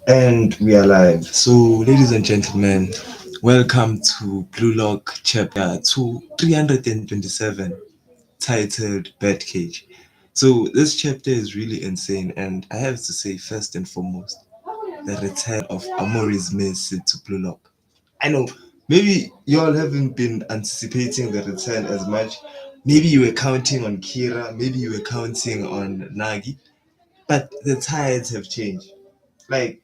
And we are live. So, ladies and gentlemen, welcome to Blue Lock chapter 327, titled Birdcage. So, this chapter is really insane, and I have to say, first and foremost, the return of Amory's Messi to Blue Lock. I know, maybe y'all haven't been anticipating the return as much. Maybe you were counting on Kira, maybe you were counting on Nagi, but the tides have changed. Like,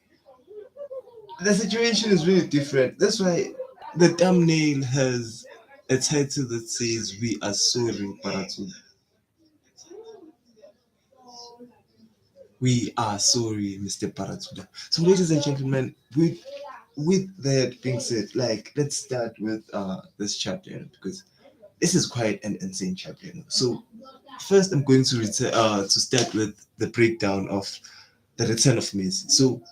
the situation is really different. That's why the thumbnail has a title that says "We are sorry, Baratu. We are sorry, Mr. Paratuda." So, ladies and gentlemen, with that being said, like let's start with this chapter, because this is quite an insane chapter. So, first, I'm going to start with the breakdown of the return of Messi. So,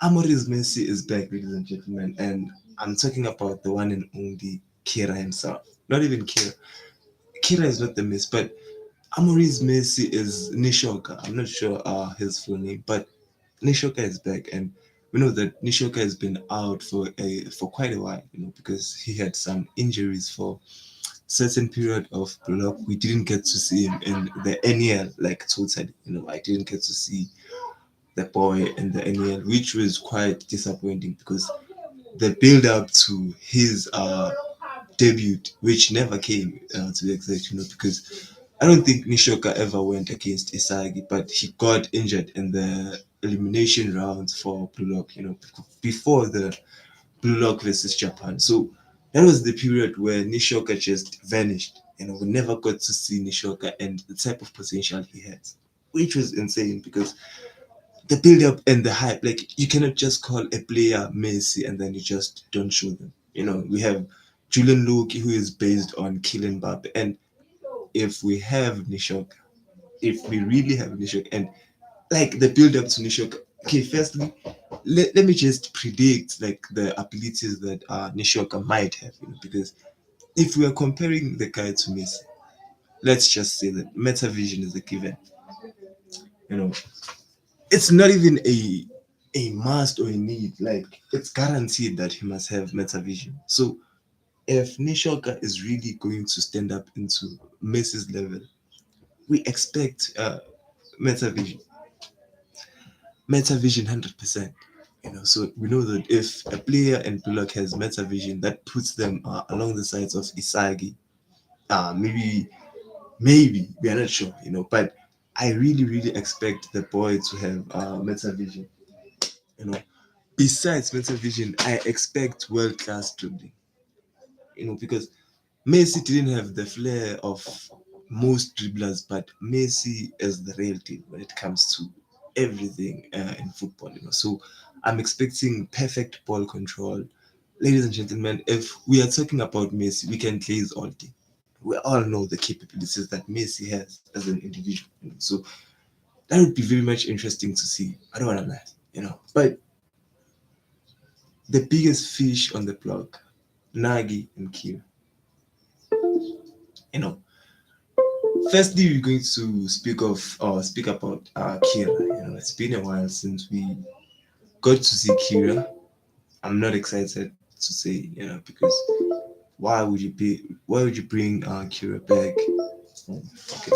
Amoris Messi is back, ladies and gentlemen, and I'm talking about the one and only Kira himself. Not even Kira. Kira is not the Messi, but Amoris Messi is Nishoka. I'm not sure his full name, but Nishoka is back, and we know that Nishoka has been out for quite a while, because he had some injuries for certain period of block. We didn't get to see him in the NEL like totally. I didn't get to see the boy in the NEL, which was quite disappointing because the build up to his debut, which never came to the exact, because I don't think Nishoka ever went against Isagi, but he got injured in the elimination rounds for Blue Lock, before the Blue Lock versus Japan. So that was the period where Nishoka just vanished. We never got to see Nishoka and the type of potential he has, which was insane because the build up and the hype. Like, you cannot just call a player Messi and then you just don't show them. We have Julian Luke, who is based on Kylian Mbappe, and if we have Nishok, if we really have Nishok, and like the build up to Nishok. Okay, firstly, let me just predict like the abilities that Nishoka might have, because if we are comparing the guy to Messi, let's just say that meta vision is a given. You know, it's not even a must or a need. Like, it's guaranteed that he must have meta vision. So if Nishoka is really going to stand up into Messi's level, we expect meta vision, 100%. So we know that if a player in Bullock has meta vision, that puts them along the sides of Isagi. Maybe we are not sure, but I really, really expect the boy to have meta vision. You know, Besides meta vision, I expect world class dribbling. Because Messi didn't have the flair of most dribblers, but Messi is the real deal when it comes to everything in football. So I'm expecting perfect ball control. Ladies and gentlemen, if we are talking about Messi, we can glaze all day. We all know the capabilities that Messi has as an individual. So that would be very much interesting to see. I don't want to lie, But the biggest fish on the block, Nagi and Kira. You know, Firstly, we're going to speak about Kira. It's been a while since we got to see Kira. I'm not excited to say, because why would you bring Kira back? Oh, fucking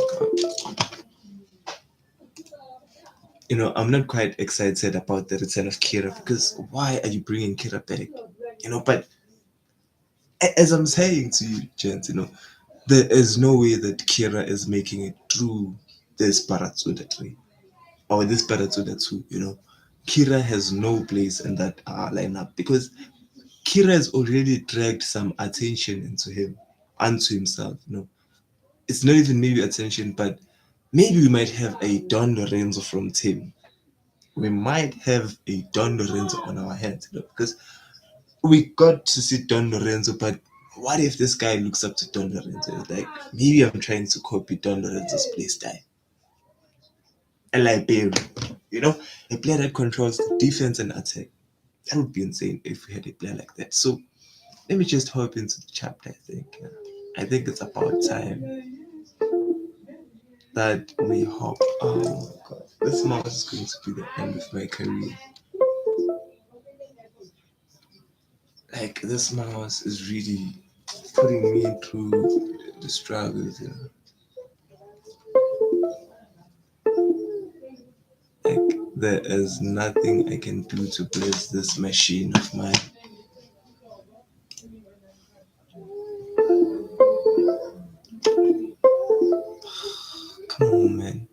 God. I'm not quite excited about the return of Kira because why are you bringing Kira back? But as I'm saying to you, gents, there is no way that Kira is making it through this Paratsuda tree or this Paratsuda 2, Kira has no place in that lineup because Kira has already dragged some attention into him, onto himself. It's not even maybe attention, but maybe we might have a Don Lorenzo from Tim. We might have a Don Lorenzo on our hands, because we got to see Don Lorenzo, but what if this guy looks up to Don Lorenzo? It's like, maybe I'm trying to copy Don Lorenzo's play style. A Liberian, a player that controls defense and attack. That would be insane if we had a player like that. So let me just hop into the chapter. I think it's about time that we hop. Oh my god, this mouse is going to be the end of my career. Like this mouse is really putting me through the struggles, you know. Like there is nothing I can do to bless this machine of mine. Come on, man.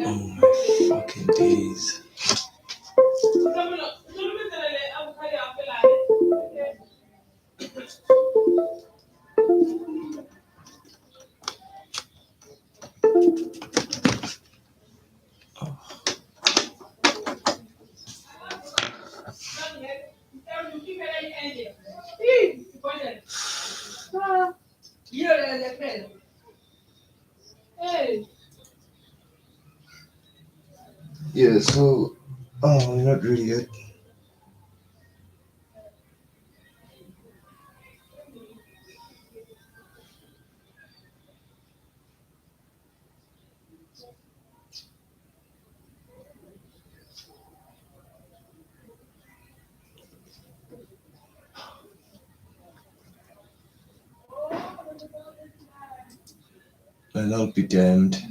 Oh my fucking days. Yeah, so not really yet. Well, I'll be damned.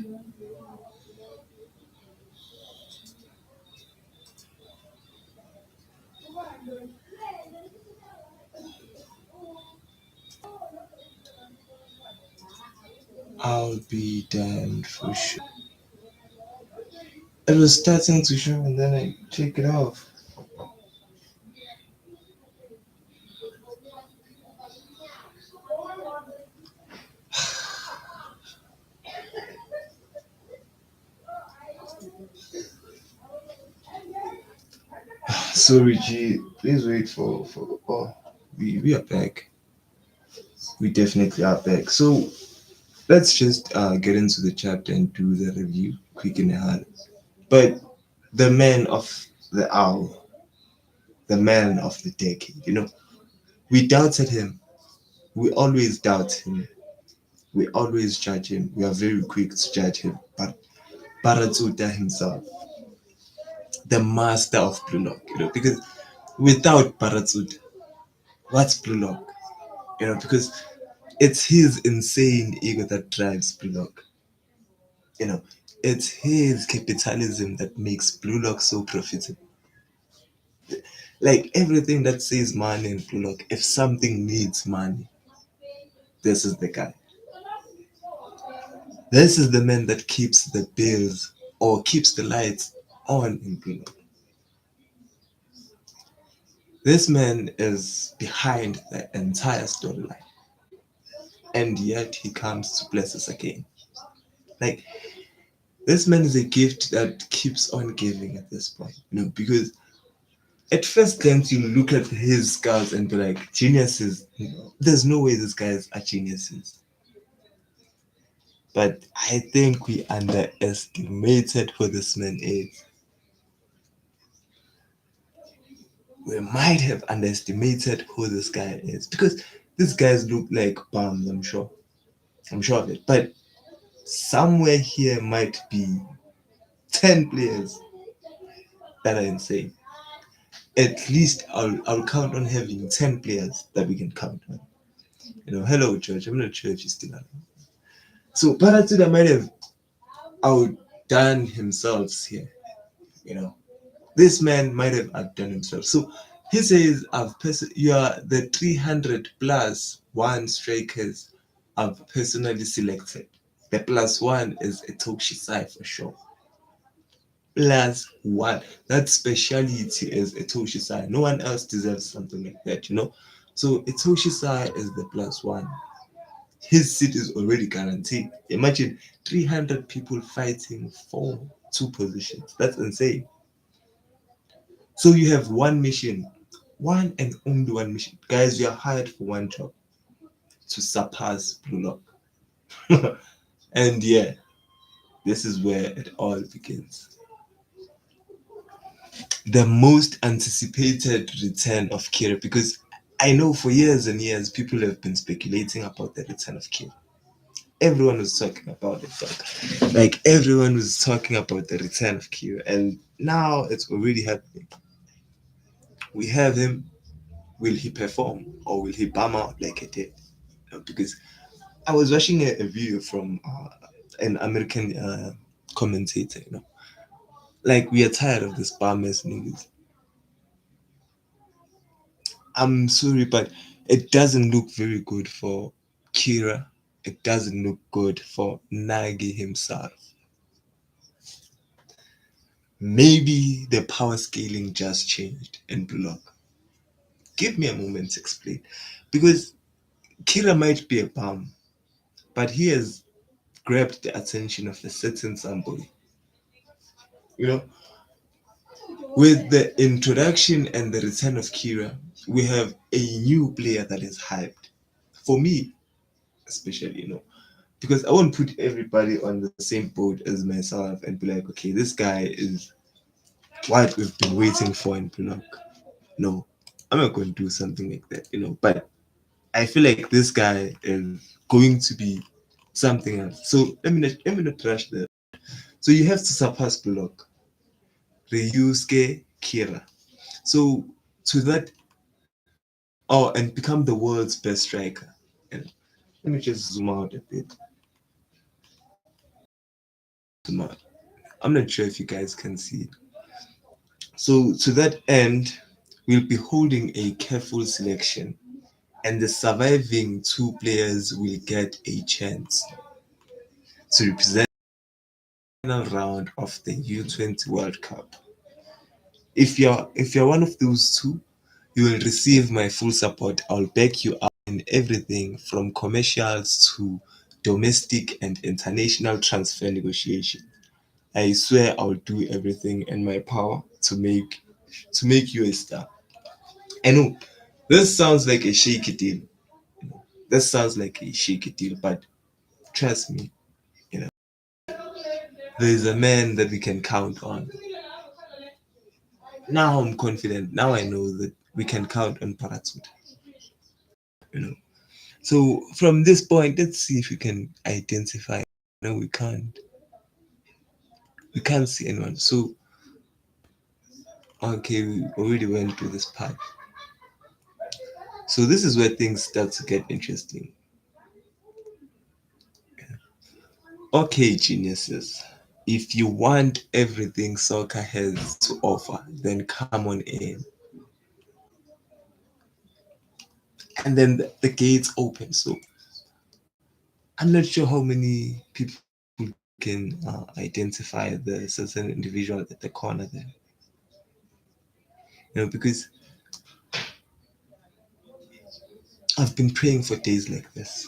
I'll be damned for sure. It was starting to show and then I take it off. Sorry, G. Please wait for. Oh, we are back. We definitely are back. So let's just get into the chapter and do the review quick and hard. But the man of the hour, the man of the decade, you know, we doubted him. We always doubt him. We always judge him. We are very quick to judge him. But Baratsuta himself, the master of Blue Lock, you know, because without Baratsuta, what's Blue Lock? You know, because it's his insane ego that drives Blue Lock. You know, it's his capitalism that makes Blue Lock so profitable. Like everything that says money in Blue Lock, if something needs money, this is the guy. This is the man that keeps the bills or keeps the lights on in Blue Lock. This man is behind the entire storyline, and yet he comes to bless us again. Like this man is a gift that keeps on giving at this point, you know, because at first glance you look at his scars and be like, geniuses. You know, there's no way these guys are geniuses. But I think we underestimated who this man is. We might have underestimated who this guy is because these guys look like bums, I'm sure. I'm sure of it. But somewhere here might be 10 players that are insane. At least I'll count on having 10 players that we can count on. You know, hello, church. I'm not sure if you're still alive. So Paratuda might have outdone himself here. You know, this man might have outdone himself. So He says, you are the 300 plus one strikers I've personally selected. The plus one is a Toshisai for sure. Plus one. That speciality is a Toshisai. No one else deserves something like that, you know? So a Toshisai is the plus one. His seat is already guaranteed. Imagine 300 people fighting for two positions. That's insane. So you have one mission, one and only one mission. Guys, you are hired for one job to surpass Blue Lock. And yeah, this is where it all begins. The most anticipated return of Kira, because I know for years and years people have been speculating about the return of Kira. Everyone was talking about it, like everyone was talking about the return of Kira, and now it's already happening. We have him. Will he perform or will he bum out like he did? Because I was watching a video from an American commentator. Like we are tired of this bum ass niggas. I'm sorry, but it doesn't look very good for Kira. It doesn't look good for Nagi himself. Maybe the power scaling just changed in Block. Give me a moment to explain. Because Kira might be a bum, but he has grabbed the attention of a certain somebody. You know, with the introduction and the return of Kira, we have a new player that is hyped. For me, especially, because I won't put everybody on the same boat as myself and be like, okay, this guy is what we've been waiting for in Pinnock. No, I'm not going to do something like that. But I feel like this guy is going to be something else. So let me not rush that. So you have to surpass Block, Ryusuke Kira. So to that, oh, and become the world's best striker. And let me just zoom out a bit. Zoom out. I'm not sure if you guys can see it. So to that end, we'll be holding a careful selection, and the surviving two players will get a chance to represent the final round of the U20 World Cup. If you're one of those two, you will receive my full support. I'll back you up in everything from commercials to domestic and international transfer negotiations. I swear I'll do everything in my power to make you a star. I know this sounds like a shaky deal. This sounds like a shaky deal, but trust me, you know, there is a man that we can count on. Now I'm confident. Now I know that we can count on Paratsud. You know. So from this point, let's see if we can identify. No, we can't. We can't see anyone. So okay, we already went through this part. So this is where things start to get interesting. Okay, geniuses. If you want everything soccer has to offer, then come on in. And then the gates open. So I'm not sure how many people can identify the certain individual at the corner there. Because I've been praying for days like this.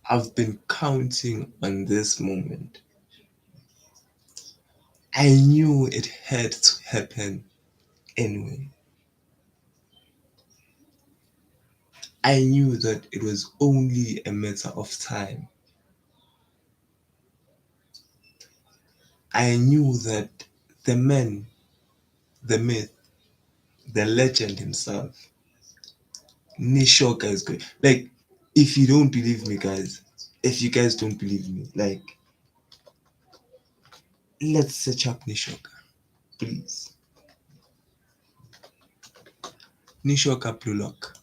I've been counting on this moment. I knew it had to happen anyway. I knew that it was only a matter of time. I knew that the man, the myth, the legend himself, Nishoka is good. Like, if you don't believe me, guys, if you guys don't believe me, like, let's search up Nishoka, please. Nishoka Blue Lock.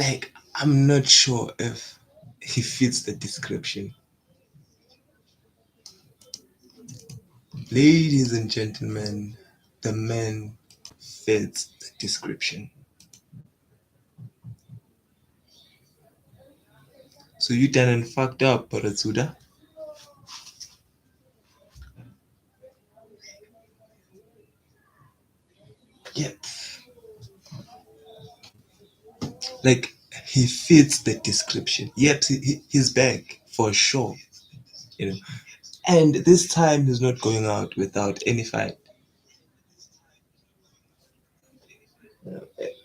like I'm not sure if he fits the description. Ladies and gentlemen, the man fits the description. So you done and fucked up, Paratsuda. Yep. Like he fits the description. Yep, he's back for sure. You know. And this time he's not going out without any fight.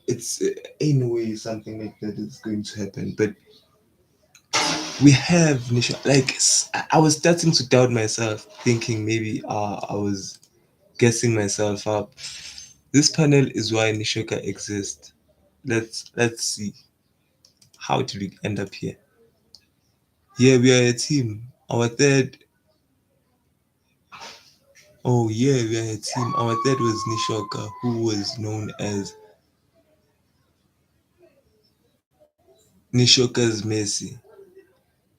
It's in a way something like that is going to happen. But we have Nisha. Like I was starting to doubt myself, thinking maybe I was guessing myself up. This panel is why Nishoka exists. Let's see, how did we end up here? Yeah, we are a team. Our third, oh yeah, we are a team. Our third was Nishoka, who was known as Nishoka's Messi.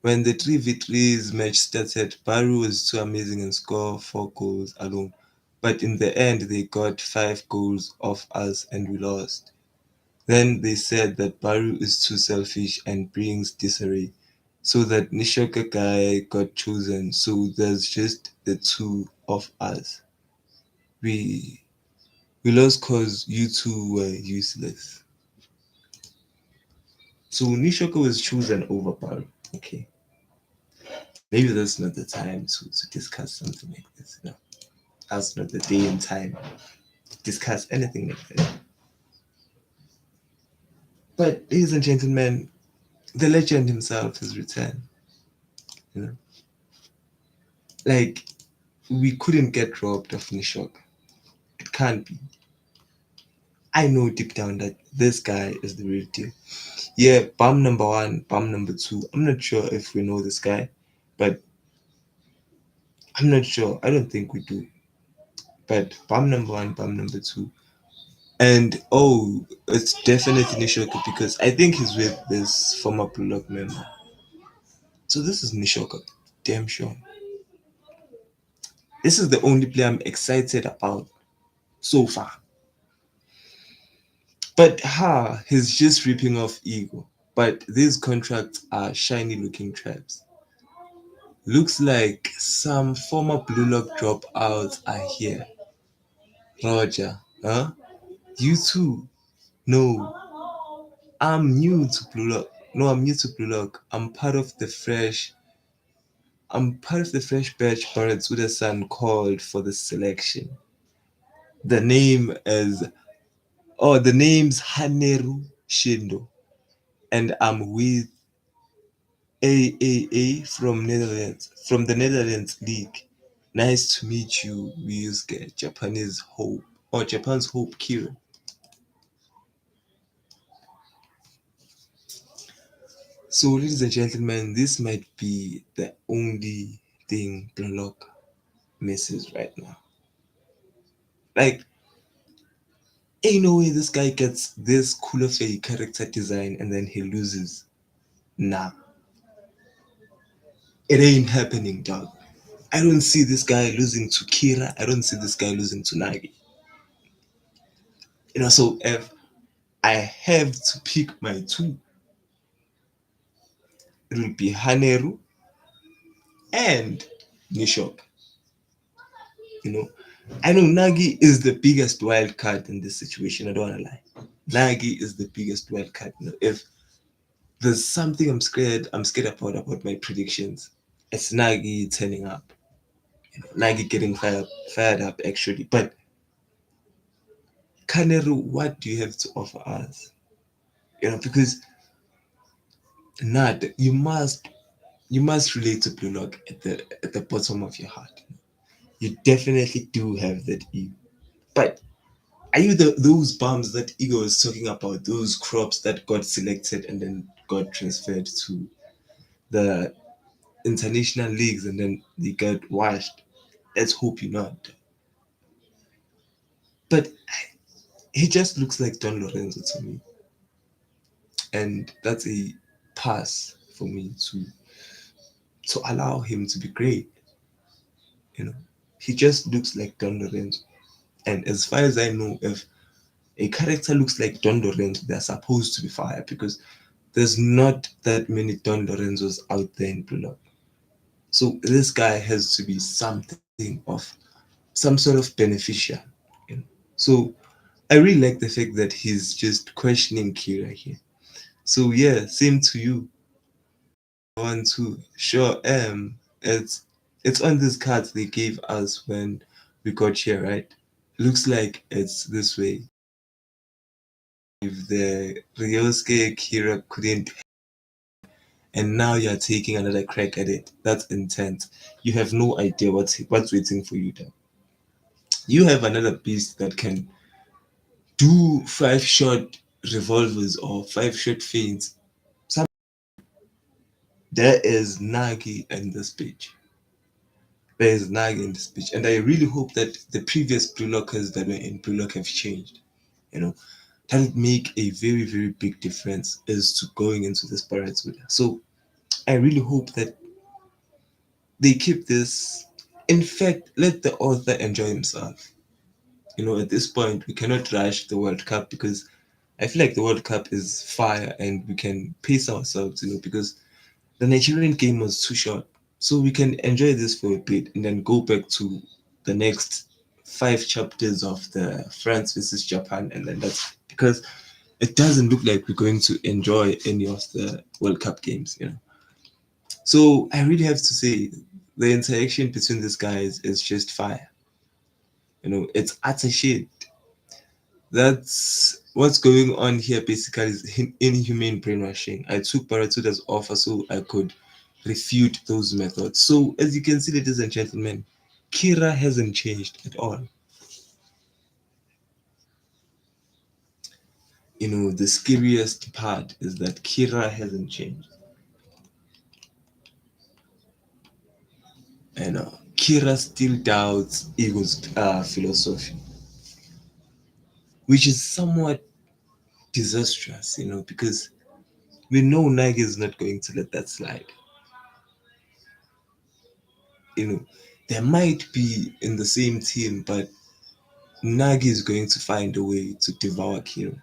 When the three victories match started, Baru was too amazing and scored 4 goals alone. But in the end, they got 5 goals off us and we lost. Then they said that Baru is too selfish and brings disarray. So that Nishoka guy got chosen. So there's just the two of us. We we lost cause you two were useless. So Nishoka was chosen over Baru. Okay. Maybe that's not the time to discuss something like this. No. That's not the day and time to discuss anything like that. But ladies and gentlemen, the legend himself has returned. You know, like we couldn't get robbed of Nishok. It can't be. I know deep down that this guy is the real deal. Yeah, bomb number one, bomb number two. I'm not sure if we know this guy, but I'm not sure. I don't think we do. But bomb number one, bomb number two. And oh, it's definitely Nishoka because I think he's with this former Bullock member. So this is Nishoka. Damn sure. This is the only player I'm excited about so far. But he's just ripping off ego. But these contracts are shiny looking traps. Looks like some former Blue Lock dropouts are here. Roger, huh? You too? No, I'm new to Blue Lock. No, I'm new to Blue Lock. I'm part of the fresh batch Barrett's with a son called for the selection. The name is the name's Haneru Shindo. And I'm with AAA from the Netherlands League. Nice to meet you, Ryusuke, Japanese Hope, or Japan's Hope Kira. So, ladies and gentlemen, this might be the only thing Blanlock misses right now. Like, ain't no way this guy gets this cool of a character design and then he loses. Nah, it ain't happening, dog. I don't see this guy losing to Kira. I don't see this guy losing to Nagi. So if I have to pick my two, it will be Haneru and Nishok. You know, I know Nagi is the biggest wild card in this situation. I don't wanna lie. Nagi is the biggest wild card. If there's something I'm scared about my predictions. It's Nagi turning up. Nagi getting fired up actually. But Kaneru, what do you have to offer us? Because Nad, you must relate to Blue Lock at the bottom of your heart. You definitely do have that ego. But are you those bums that ego is talking about? Those crops that got selected and then got transferred to the international leagues and then they got washed? Let's hope you're not. But he just looks like Don Lorenzo to me. and that's a pass for me to allow him to be great. You know, he just looks like Don Lorenzo, and as far as I know, if a character looks like Don Lorenzo, they're supposed to be fire because there's not that many Don Lorenzos out there in Blue Lock. So this guy has to be something of some sort of beneficial. You know? So I really like the fact that he's just questioning Kira here. So yeah, same to you. One too. Sure. It's on this card they gave us when we got here, right? Looks like it's this way. If the Ryosuke Kira couldn't, and now you're taking another crack at it. That's intense. You have no idea what's waiting for you there. You have another beast that can do 5 shot revolvers or 5 shot feints. Some There is Nagi in this page. There is Nagi in this page, and I really hope that the previous blue lockers that were in blue lock have changed. You know, that would make a very very big difference as to going into this Pirates with. So I really hope that they keep this. In fact, let the author enjoy himself. You know, at this point, we cannot rush the World Cup because I feel like the World Cup is fire and we can pace ourselves, you know, because the Nigerian game was too short. So we can enjoy this for a bit and then go back to the next 5 chapters of the France versus Japan. And then that's because it doesn't look like we're going to enjoy any of the World Cup games, you know. So I really have to say the interaction between these guys is just fire. You know, it's utter shit. That's what's going on here basically is inhumane brainwashing. I took Baratuda's offer so I could refute those methods. So as you can see, ladies and gentlemen, Kira hasn't changed at all. You know, the scariest part is that Kira hasn't changed. And Kira still doubts Ego's philosophy, which is somewhat disastrous, you know, because we know Nagi is not going to let that slide. You know, they might be in the same team, but Nagi is going to find a way to devour Kira.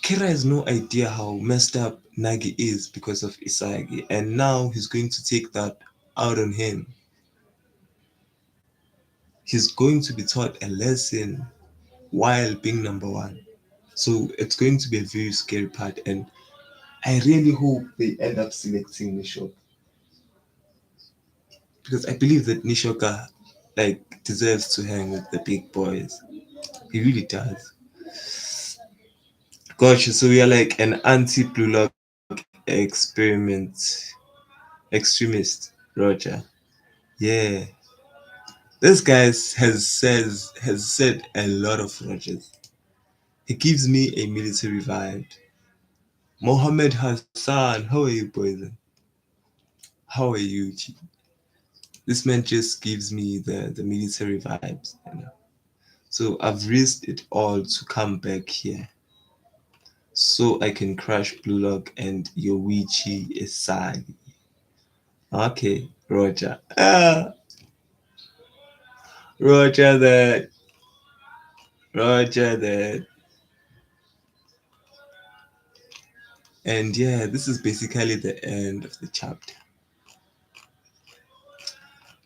Kira has no idea how messed up Nagi is because of Isagi, and now he's going to take that out on him. He's going to be taught a lesson while being number one. So it's going to be a very scary part, and I really hope they end up selecting Nishoka because I believe that Nishoka like deserves to hang with the big boys. He really does. Gosh, so we are like an anti-blue lock extremist, Roger. Yeah, this guy has said a lot of Rogers. He gives me a military vibe. Mohammed Hassan, how are you, boys? How are you, G? This man just gives me the military vibes, you know. So I've risked it all to come back here, so I can crush Blue Lock and Yoichi Isagi. Okay, Roger. Roger that. Roger that. And yeah, this is basically the end of the chapter.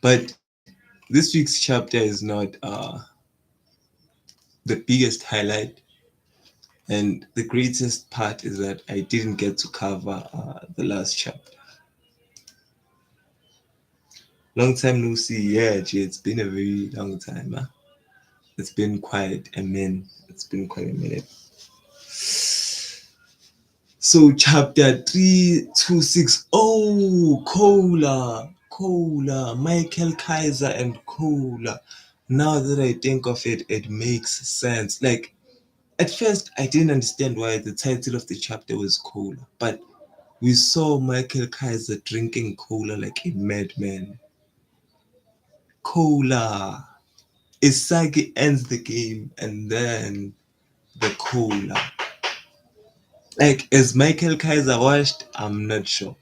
But this week's chapter is not the biggest highlight, and the greatest part is that I didn't get to cover the last chapter. Long time no see. Yeah, Jay, it's been a very long time. Huh? It's been quite a minute. It's been quite a minute. So chapter 326. Oh, Cola, Michael Kaiser and Cola. Now that I think of it, it makes sense. Like at first, I didn't understand why the title of the chapter was Cola, but we saw Michael Kaiser drinking cola like a madman. Cola. Isagi ends the game, and then the cola. Like, is Michael Kaiser washed? I'm not sure.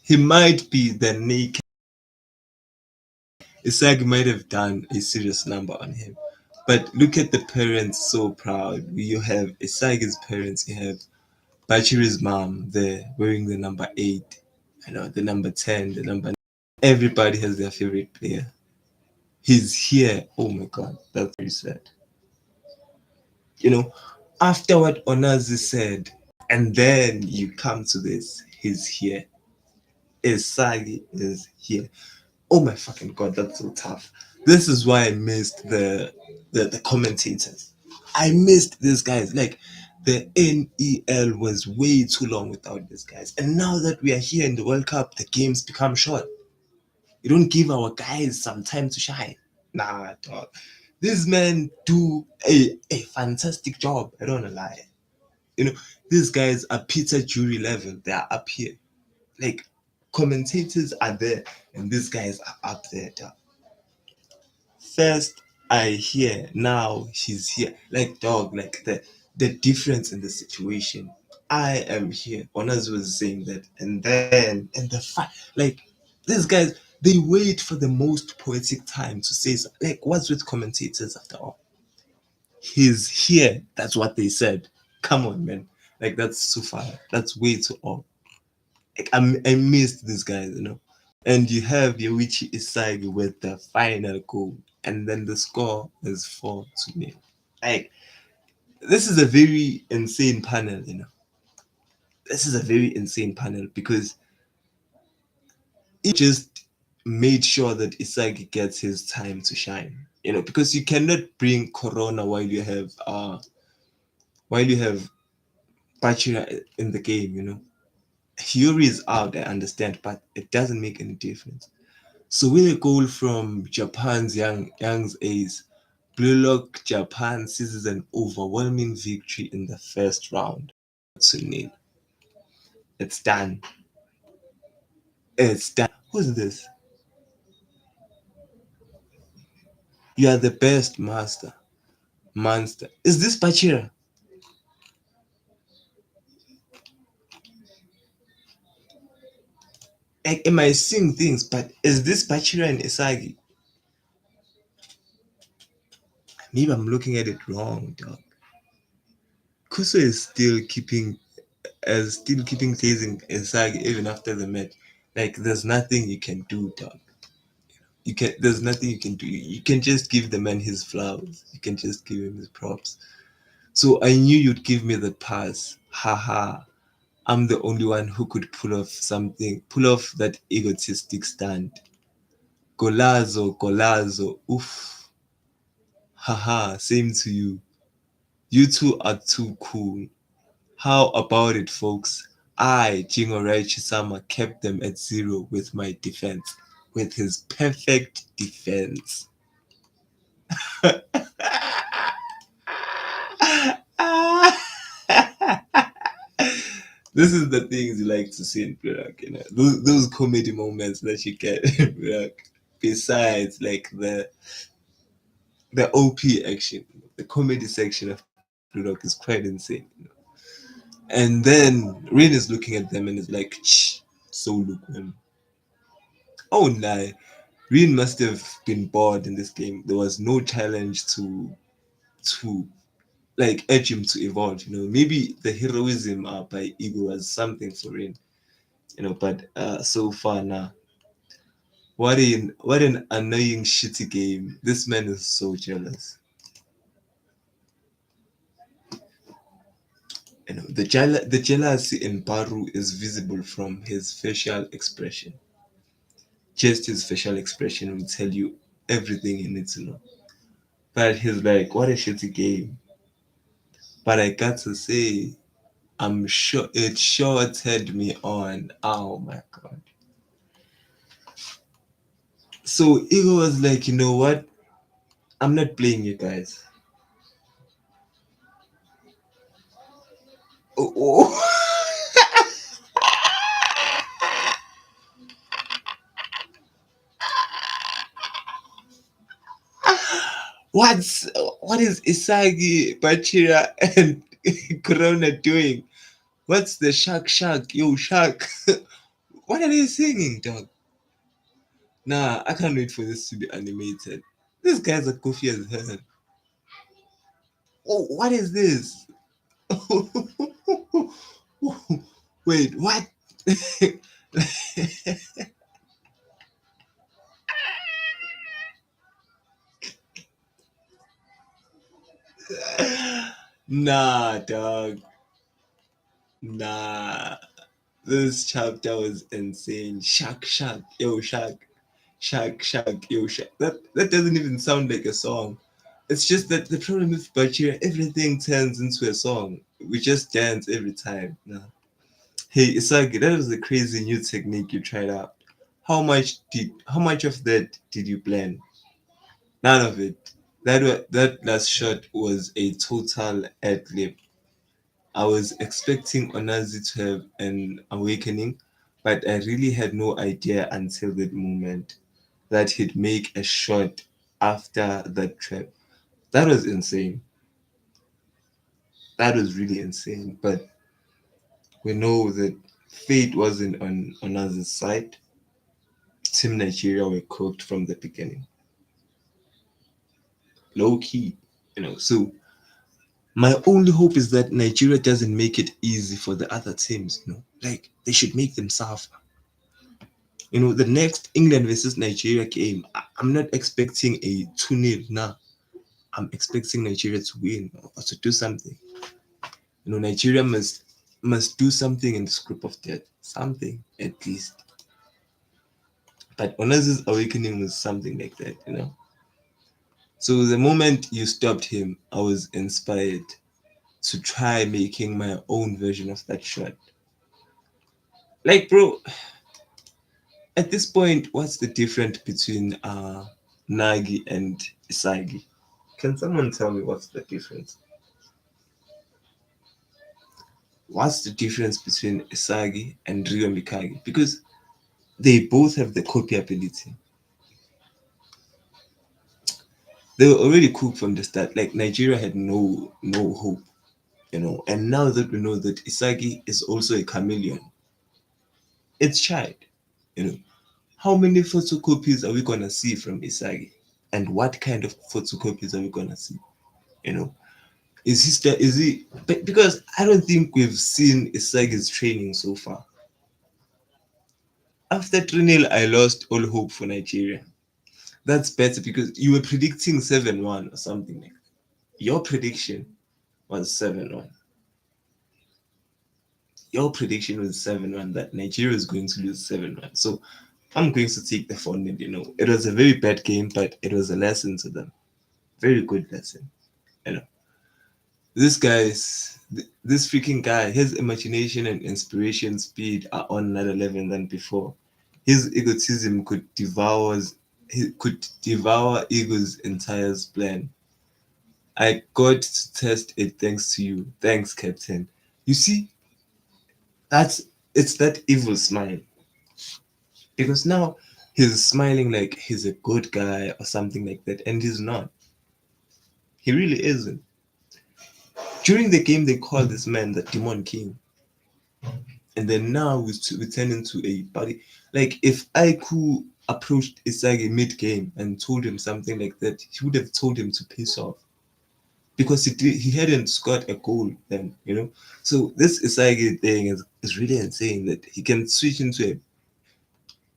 He might be the naked. Isagi might have done a serious number on him. But look at the parents so proud. You have Isagi's parents, you have Bachiri's mom there wearing the number 8, the number 10, the number 9. Everybody has their favorite player. He's here. Oh my god, that's very sad. You know, after what Onazi said, and then you come to this, he's here. Isagi is here. Oh my fucking god, that's so tough. This is why I missed the commentators. I missed these guys. Like, the NEL was way too long without these guys. And now that we are here in the World Cup, the games become short. You don't give our guys some time to shine. Nah, dog. These men do a fantastic job. I don't wanna lie. You know, these guys are Peter Jury level. They are up here. Like, commentators are there, and these guys are up there, dog. First, I hear, now he's here. Like, dog, like the difference in the situation. I am here. Onas was saying that, and then and the fact, like, these guys, they wait for the most poetic time to say like, what's with commentators after all? He's here. That's what they said. Come on, man. Like, that's too far. That's way too off. Like, I missed these guys. And you have Yoichi Isagi with the final goal, and then the score is 4-0. Like, this is a very insane panel. This is a very insane panel because it just made sure that Isagi gets his time to shine. Because you cannot bring Corona while you have Bachira in the game. Fury is out, I understand, but it doesn't make any difference. So with a goal from Japan's Young's ace, Blue Lock Japan seizes an overwhelming victory in the first round. To nil. It's done. It's done. Who's this? You are the best master. Monster. Is this Bachira? Like, am I seeing things? But is this Bachira and Isagi? Maybe I'm looking at it wrong, dog. Kuso is still keeping chasing Isagi even after the match. Like, there's nothing you can do, dog. There's nothing you can do. You can just give the man his flowers. You can just give him his props. So I knew you'd give me the pass. Haha. I'm the only one who could pull off that egotistic stand. Golazo, golazo, oof. Haha, same to you. You two are too cool. How about it, folks? I, Jingorai Chisama, kept them at 0 with my defense. With his perfect defense. This is the things you like to see in Iraq. Those comedy moments that you get in Iraq. Besides, like, the OP action, the comedy section of Iraq is quite insane. And then Rain is looking at them and is like, shh, so lukewarm. Oh, nah. Rain must have been bored in this game. There was no challenge to like urge him to evolve. Maybe the heroism by Ego was something for Rain. But so far now, what an annoying shitty game. This man is so jealous. The jealousy in Baru is visible from his facial expression. Just his facial expression will tell you everything you need to know. But he's like, what a shitty game. But I got to say, I'm sure it sure turned me on. Oh my god. So Ego was like, you know what? I'm not playing you guys. Oh, oh. What is Isagi, Bachira, and Corona doing? What's the shark shark? Yo, shark. What are they singing, dog? Nah, I can't wait for this to be animated. This guy's a goofy as hell. Oh, what is this? Wait, what? Nah, dog. Nah. This chapter was insane. Shark, shark, yo, shark. Shark, shark, yo, shark. That doesn't even sound like a song. It's just that the problem with Bachira, everything turns into a song. We just dance every time. Nah. Hey, Isagi, that was a crazy new technique you tried out. How much of that did you plan? None of it. That last shot was a total ad lib. I was expecting Onazi to have an awakening, but I really had no idea until that moment that he'd make a shot after that trap. That was insane. That was really insane. But we know that fate wasn't on Onazi's side. Team Nigeria were cooked from the beginning. Low key, So my only hope is that Nigeria doesn't make it easy for the other teams. Like they should make them suffer. The next England versus Nigeria game, I'm not expecting a 2-0 now. I'm expecting Nigeria to win or to do something. Nigeria must do something in this group of death. Something at least. But Onazi's awakening was something like that. So the moment you stopped him, I was inspired to try making my own version of that shot. Like, bro, at this point, what's the difference between Nagi and Isagi? Can someone tell me what's the difference? What's the difference between Isagi and Ryo Mikage? Because they both have the copy ability. They were already cooked from the start. Like Nigeria had no hope. And now that we know that Isagi is also a chameleon, it's child. You know, how many photocopies are we gonna see from Isagi? And what kind of photocopies are we gonna see? You know, is he? Because I don't think we've seen Isagi's training so far. After 3-0, I lost all hope for Nigeria. That's better because you were predicting 7-1 or something like that. Your prediction was 7-1. Your prediction was 7-1 that Nigeria is going to lose 7-1. So I'm going to take the 4-0. It was a very bad game, but it was a lesson to them. Very good lesson. You know. This freaking guy, his imagination and inspiration speed are on another level than before. His egotism could devour Eagle's entire plan. I got to test it thanks to you. Thanks, Captain. You see, that's it's that evil smile. Because now he's smiling like he's a good guy or something like that, and he's not. He really isn't. During the game, they called this man the Demon King, and then now we turn into a body. Like if Aiku approached Isagi mid-game and told him something like that, he would have told him to piss off because he hadn't scored a goal then. So this Isagi thing is really insane that he can switch into a.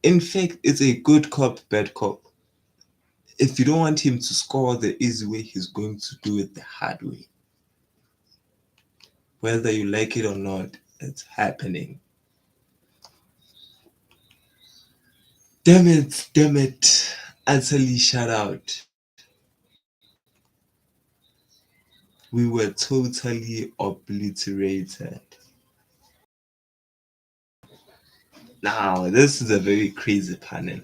In fact, it's a good cop, bad cop. If you don't want him to score the easy way, he's going to do it the hard way. Whether you like it or not, it's happening. Damn it. Utterly shout out. We were totally obliterated. Now, this is a very crazy panel.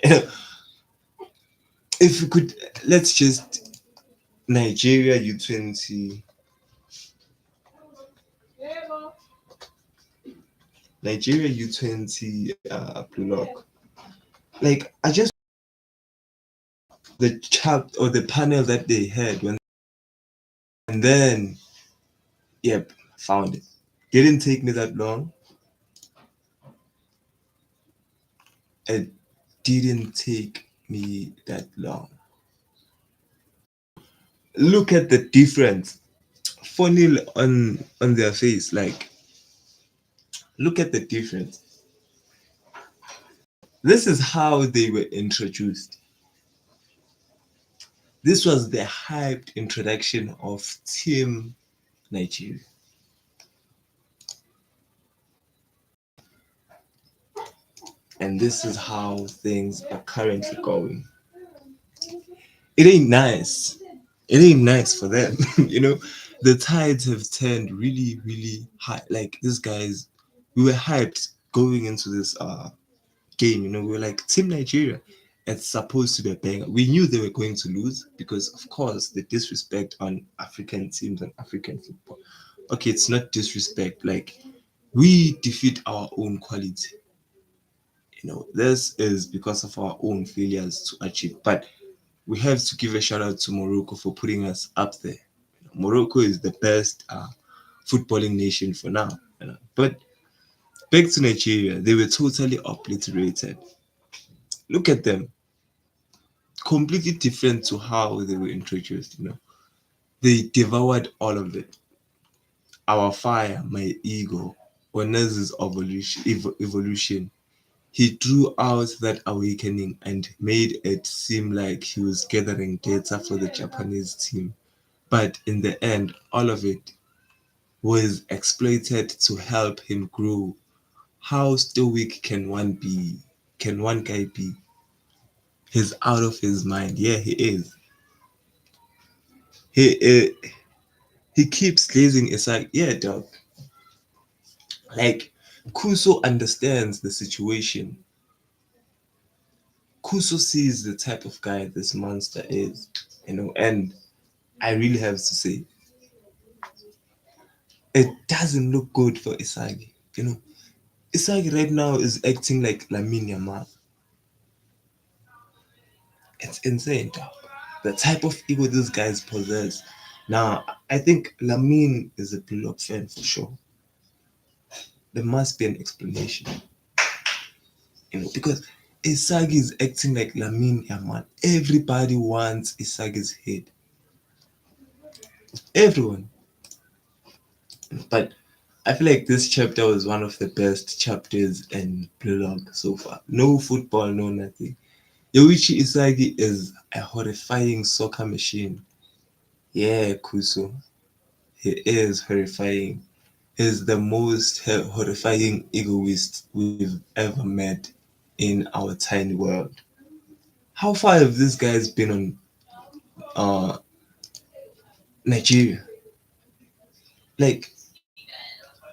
If we could, let's just Nigeria U20, Nigeria U20 Blue Lock. Like, I just the chat or the panel that they had when, and then Yep, found it. Didn't take me that long. It didn't take me that long. Look at the difference. Funny on their face. Like, look at the difference. This is how they were introduced. This was the hyped introduction of Team Nigeria. And this is how things are currently going. It ain't nice. It ain't nice for them. The tides have turned really, really high. Like these guys, we were hyped going into this game. We were like Team Nigeria. It's supposed to be a banger. We knew they were going to lose because, of course, the disrespect on African teams and African football. Okay, it's not disrespect. Like we defeat our own quality. This is because of our own failures to achieve. But we have to give a shout out to Morocco for putting us up there. Morocco is the best footballing nation for now. But back to Nigeria, they were totally obliterated. Look at them, completely different to how they were introduced. They devoured all of it. Our fire, my ego, Oneze's evolution. He drew out that awakening and made it seem like he was gathering data for the Japanese team. But in the end, all of it was exploited to help him grow. How stoic can one be? Can one guy be? He's out of his mind. Yeah, he is. He keeps glazing. It's like, yeah, dog. Like Kuso understands the situation. Kuso sees the type of guy this monster is, and I really have to say, it doesn't look good for Isagi. Isagi right now is acting like Lamine Yamal. It's insane, dog. The type of ego these guys possess. Now, I think Lamine is a Bullock fan for sure. There must be an explanation, because Isagi is acting like Lamine Yamal. Everybody wants Isagi's head. Everyone. But I feel like this chapter was one of the best chapters in Bullock so far. No football, no nothing. Yoichi Isagi is a horrifying soccer machine. Yeah, Kuso. He is horrifying. He's the most horrifying egoist we've ever met in our tiny world. How far have these guys been on Nigeria? Like,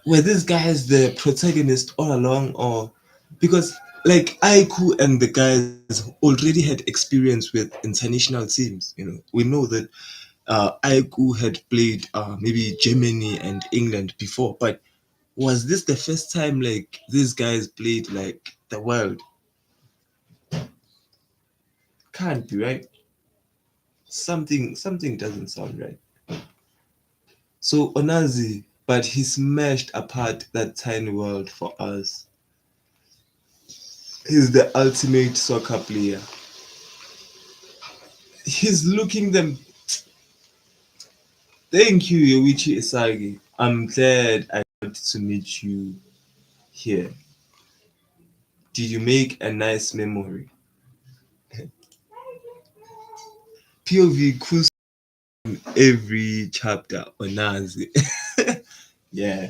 were these guys the protagonist all along, or because like Aiku and the guys already had experience with international teams? We know that Aiku had played maybe Germany and England before, but was this the first time like these guys played like the world? Can't be right. Something doesn't sound right. So Onazi, but he smashed apart that tiny world for us. He's the ultimate soccer player. He's looking them. Thank you, Yoichi Isagi. I'm glad I got to meet you here. Did you make a nice memory? POV Kus every chapter Onazi. Yeah,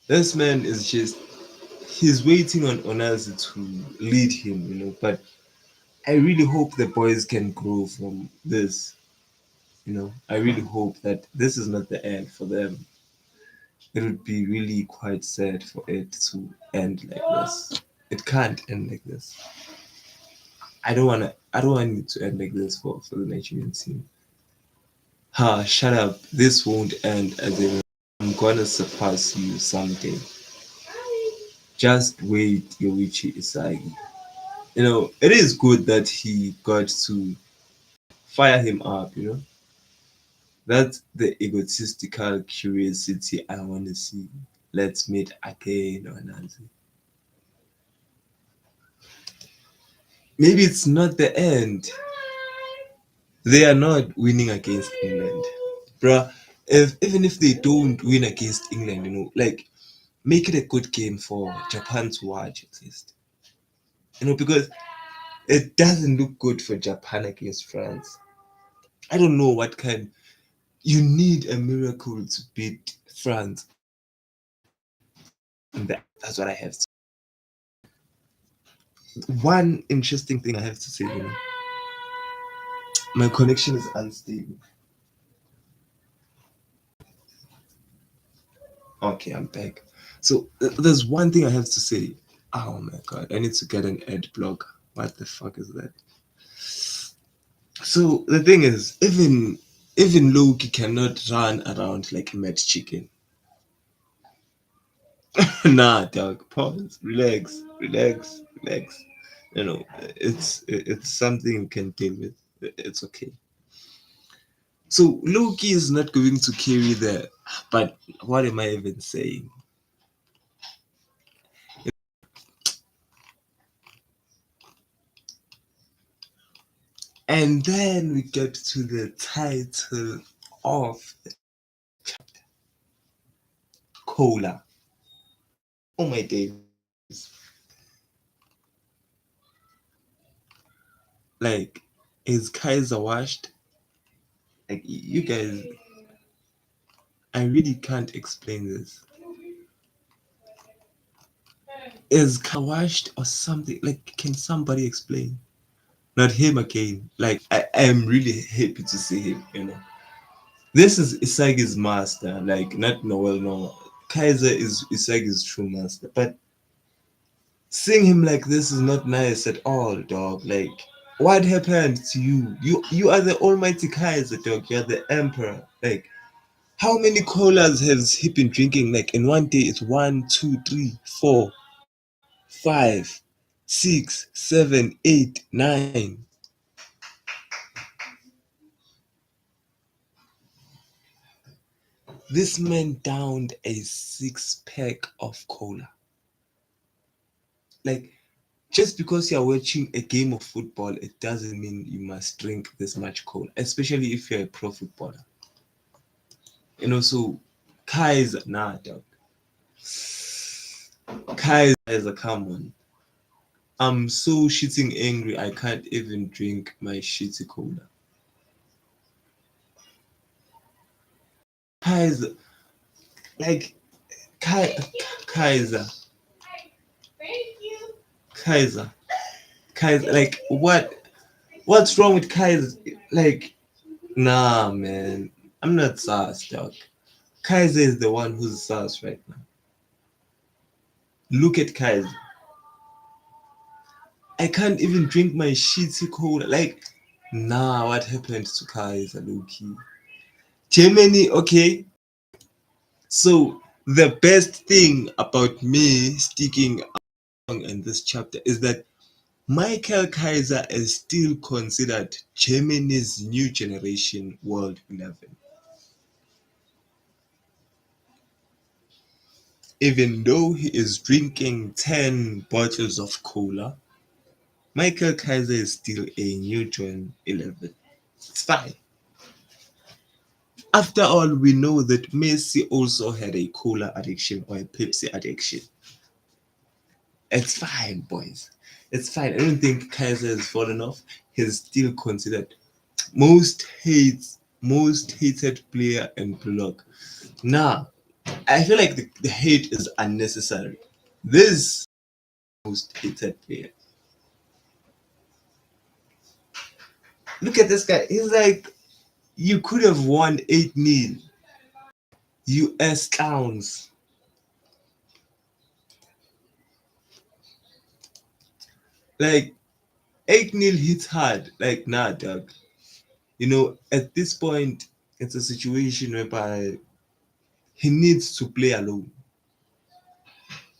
this man is just he's waiting on Onazi to lead him, but I really hope the boys can grow from this. I really hope that this is not the end for them. It would be really quite sad for it to end like this. It can't end like this. I don't want it to end like this for the Nigerian team. Ha, shut up. This won't end as in I'm gonna surpass you someday. Just wait, Yoichi Isagi. It is good that he got to fire him up. That's the egotistical curiosity I want to see. Let's meet again or Nazi. Maybe it's not the end. They are not winning against England. Bruh, even if they don't win against England, like make it a good game for Japan to watch at least. Because it doesn't look good for Japan against France. I don't know what kind. You need a miracle to beat France. That's what I have to. One interesting thing I have to say, my connection is unstable. Okay, I'm back. So there's one thing I have to say. Oh my god, I need to get an ad block. What the fuck is that? So the thing is, even Loki cannot run around like a mad chicken. Nah, dog. Pause. Relax. Relax. Relax. It's something you can deal with. It's okay. So Loki is not going to carry the. But what am I even saying? And then we get to the title of Cola. Oh my days. Like, is Kaiser washed? Like, you guys, I really can't explain this. Is Kaiser washed or something? Like, can somebody explain? Not him again. Like, I am really happy to see him. This is Isagi's master. Like, not Noel, no. Kaiser is Isagi's true master. But seeing him like this is not nice at all, dog. Like, what happened to you? You are the almighty Kaiser, dog. You're the emperor. Like, how many colas has he been drinking? Like in one day, it's 1, 2, 3, 4, 5, 6, 7, 8, 9. This man downed a 6 pack of cola. Like, just because you're watching a game of football, it doesn't mean you must drink this much cola, especially if you're a pro footballer. So Kaiser, nah, dog. Kaiser, come on. I'm so shitting angry, I can't even drink my shitty cola. Kaiser, like, Kai, Kaiser, Kaiser, Kaiser, like, what's wrong with Kaiser? Like, nah, man, I'm not sus, dog. Kaiser is the one who's sus right now. Look at Kaiser. I can't even drink my shitty cola. Like, nah, what happened to Kaiser, Loki? Germany, okay. So the best thing about me sticking along in this chapter is that Michael Kaiser is still considered Germany's new generation World 11. Even though he is drinking 10 bottles of cola, Michael Kaiser is still a new John 11. It's fine. After all, we know that Messi also had a cola addiction or a Pepsi addiction. It's fine, boys. It's fine. I don't think Kaiser has fallen off. He's still considered most hated player in block. Nah, I feel like the hate is unnecessary. This most hated player. Look at this guy. He's like, you could have won 8-0. US clowns. Like 8-0 hits hard. Like, nah, dog. At this point, it's a situation whereby he needs to play alone.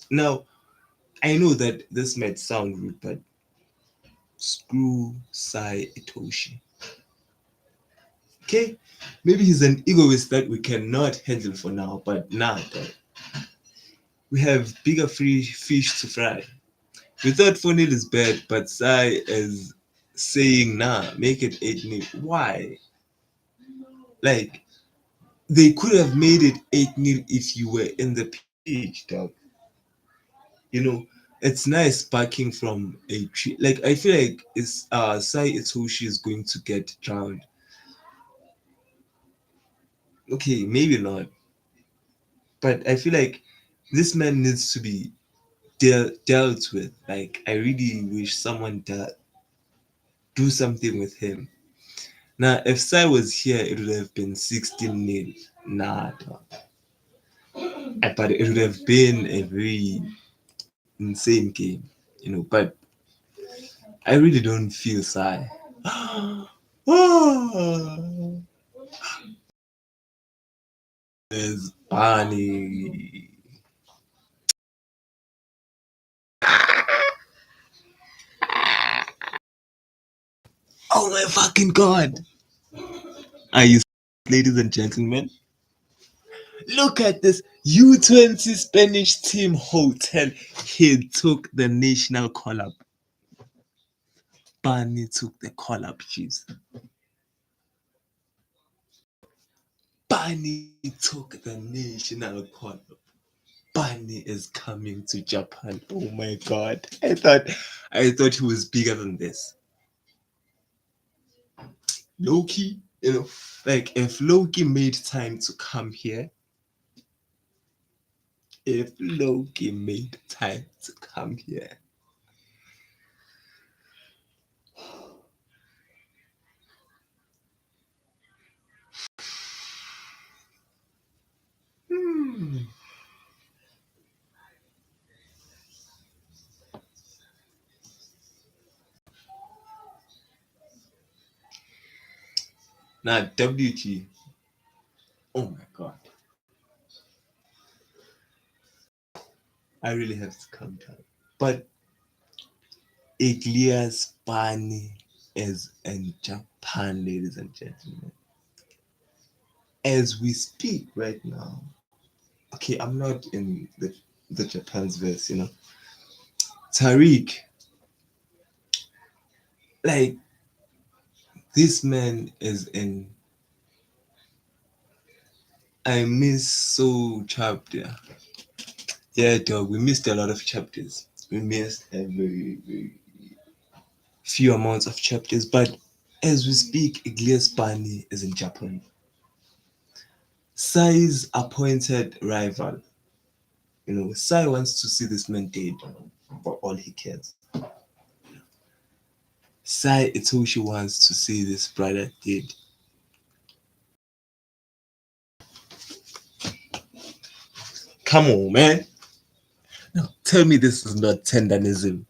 Now, I know that this might sound rude, but screw Sai Itoshi. Okay, maybe he's an egoist that we cannot handle for now, but nah, dog. We have bigger fish to fry. We thought 4-0 is bad, but Sai is saying nah, make it 8-0. Why? Like, they could have made it 8-0 if you were in the pitch, dog. You know, it's nice barking from a tree. Like, I feel like it's Sai Itoshi is going to get drowned. Okay, maybe not. But I feel like this man needs to be dealt with. Like, I really wish someone do something with him. Now, if Sai was here, it would have been 16-0. Nah, dog. But it would have been a very insane game, you know. But I really don't feel Sai. There's Barney. Oh my fucking god! Are you, ladies and gentlemen? Look at this U20 Spanish team hotel. He took the national call up. Barney took the call up, Chiefs. Barney took the national call up. Barney is coming to Japan. Oh my god. I thought he was bigger than this. Loki, you know, like if Loki made time to come here, if Loki made time to come here. Hmm. Now WG. Oh my god. I really have to calm down. But Iglias Bani is in Japan, ladies and gentlemen. As we speak right now. Okay, I'm not in the Japan's verse, you know. Tariq, like this man is in. I miss so chapter. Yeah, dog. We missed a lot of chapters. We missed a very few amounts of chapters. But as we speak, Iglias Bani is in Japan. Sai's appointed rival. You know, Sai wants to see this man dead for all he cares. Sai Itoshi wants to see this brother dead. Come on, man. No, tell me this is not tenderism.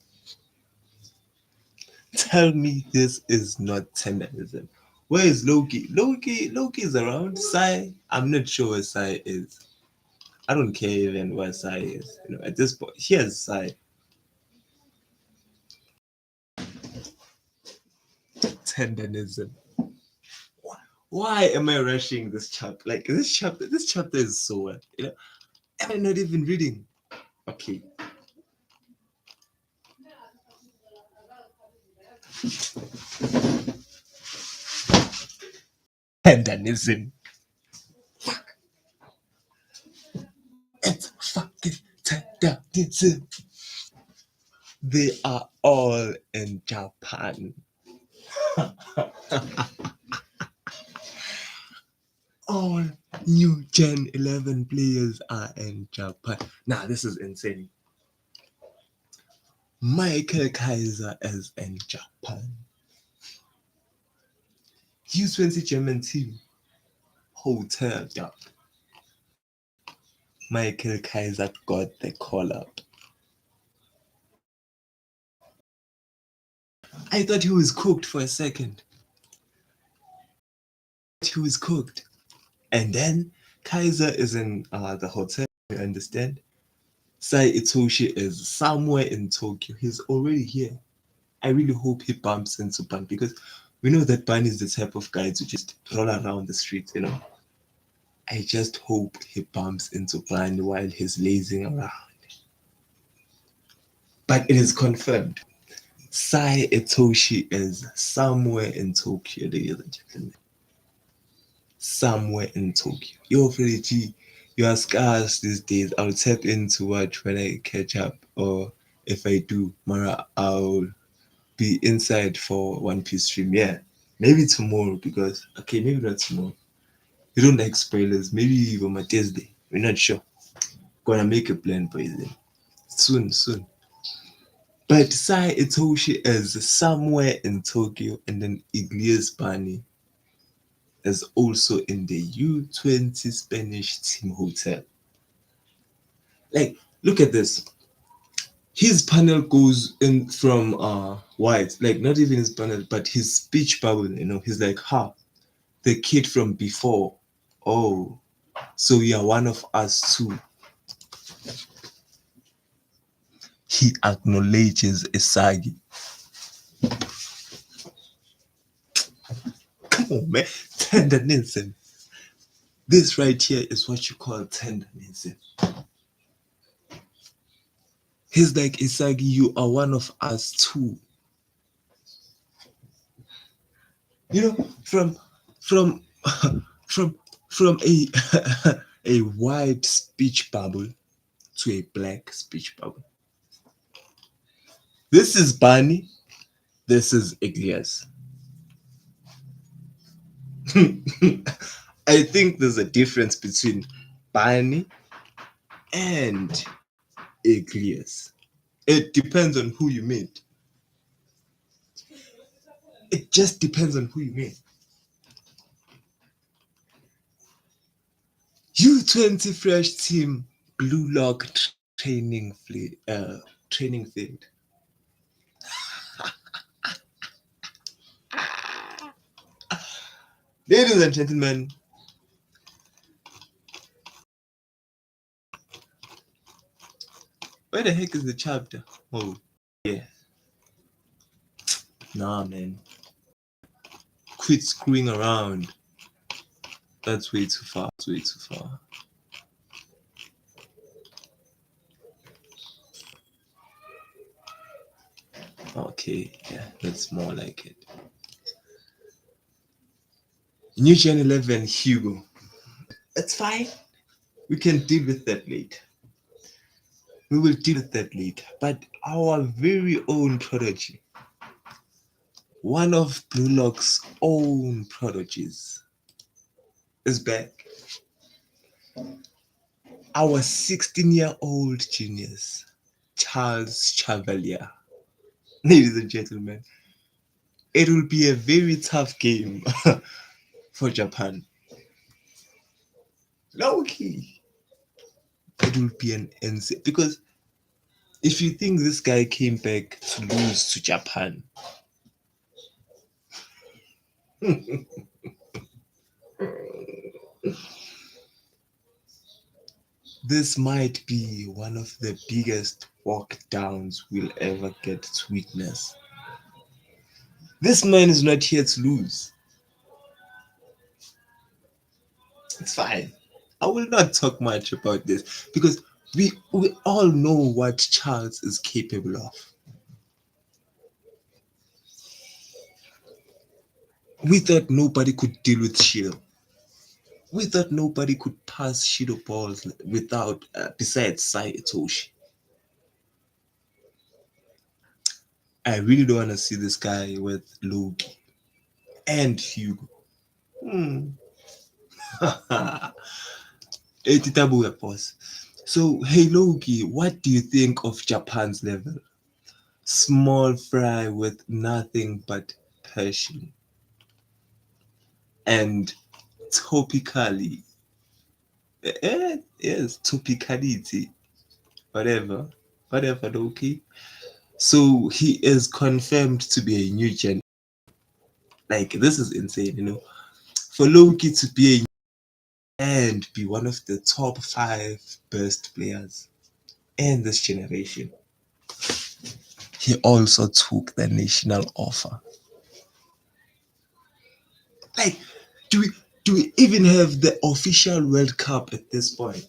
Tell me this is not tenderism. Where is Loki? Loki is around. Sai, I'm not sure where Sai is. I don't care even where Sai is. You know, at this point, here's Sai. Tenderism. Why am I rushing this chapter? Like this chapter is so what? You know, am I not even reading? Okay. Tenderism. It's fucking tenderism. They are all in Japan. All new Gen 11 players are in Japan. Nah, this is insane. Michael Kaiser is in Japan. U20 German team. Hotel, yeah. Michael Kaiser got the call up. I thought he was cooked for a second. He was cooked. And then Kaiser is in the hotel, you understand? Sai Itoshi is somewhere in Tokyo. He's already here. I really hope he bumps into Ban because We know that Barney is the type of guy to just roll around the street. I just hope he bumps into Barney while he's lazing around. But it is confirmed. Sai Itoshi is somewhere in Tokyo, ladies and gentlemen. Somewhere in Tokyo. Yo, Freddie G, you are scarce these days. I'll tap into watch when I catch up, or if I do, Mara, I'll be inside for One Piece stream. Yeah, maybe tomorrow because okay, maybe not tomorrow. You don't like spoilers. Maybe even on Thursday. We're not sure. Gonna make a plan for you then. Soon, soon. But Sai Itoshi is somewhere in Tokyo, and then Iglias Bani is also in the U20 Spanish team hotel. Like, look at this. His panel goes in from white, like not even his panel, but his speech bubble. He's like, ha, the kid from before. Oh, so you are one of us too. He acknowledges Isagi. Come on, man. Tendenism. This right here is what you call tendenism. He's like, Isagi, you are one of us too. From from from from a a white speech bubble to a black speech bubble. This is Barney. This is Iglias. I think there's a difference between Barney and Iglias. It depends on who you meet. It just depends on who you meet. U20 fresh team blue lock training field. Ladies and gentlemen, where the heck is the chapter? Oh, yeah. Nah, man. Quit screwing around. That's way too far. That's way too far. Okay, yeah, that's more like it. New Gen 11 Hugo. It's fine. We can deal with that later. We will deal with that later. But our very own prodigy, one of Blue Lock's own prodigies, is back. Our 16-year-old genius, Charles Chevalier. Ladies and gentlemen, it will be a very tough game for Japan. Low key. It will be an insane because if you think this guy came back to lose to Japan, this might be one of the biggest walk downs we'll ever get to witness. This man is not here to lose. It's fine. I will not talk much about this because we all know what Charles is capable of. We thought nobody could deal with Shield. We thought nobody could pass Shield balls without, besides Sai Itoshi. I really don't want to see this guy with Loki and Hugo. Hmm. Hey, Titabu, pause. So, hey Loki, what do you think of Japan's level? Small fry with nothing but passion. And topically, yes, topicality, whatever, whatever, Loki. So he is confirmed to be a new gen. Like this is insane. For Loki to be a and be one of the top 5 best players in this generation. He also took the national offer. Like, do we even have the official World Cup at this point?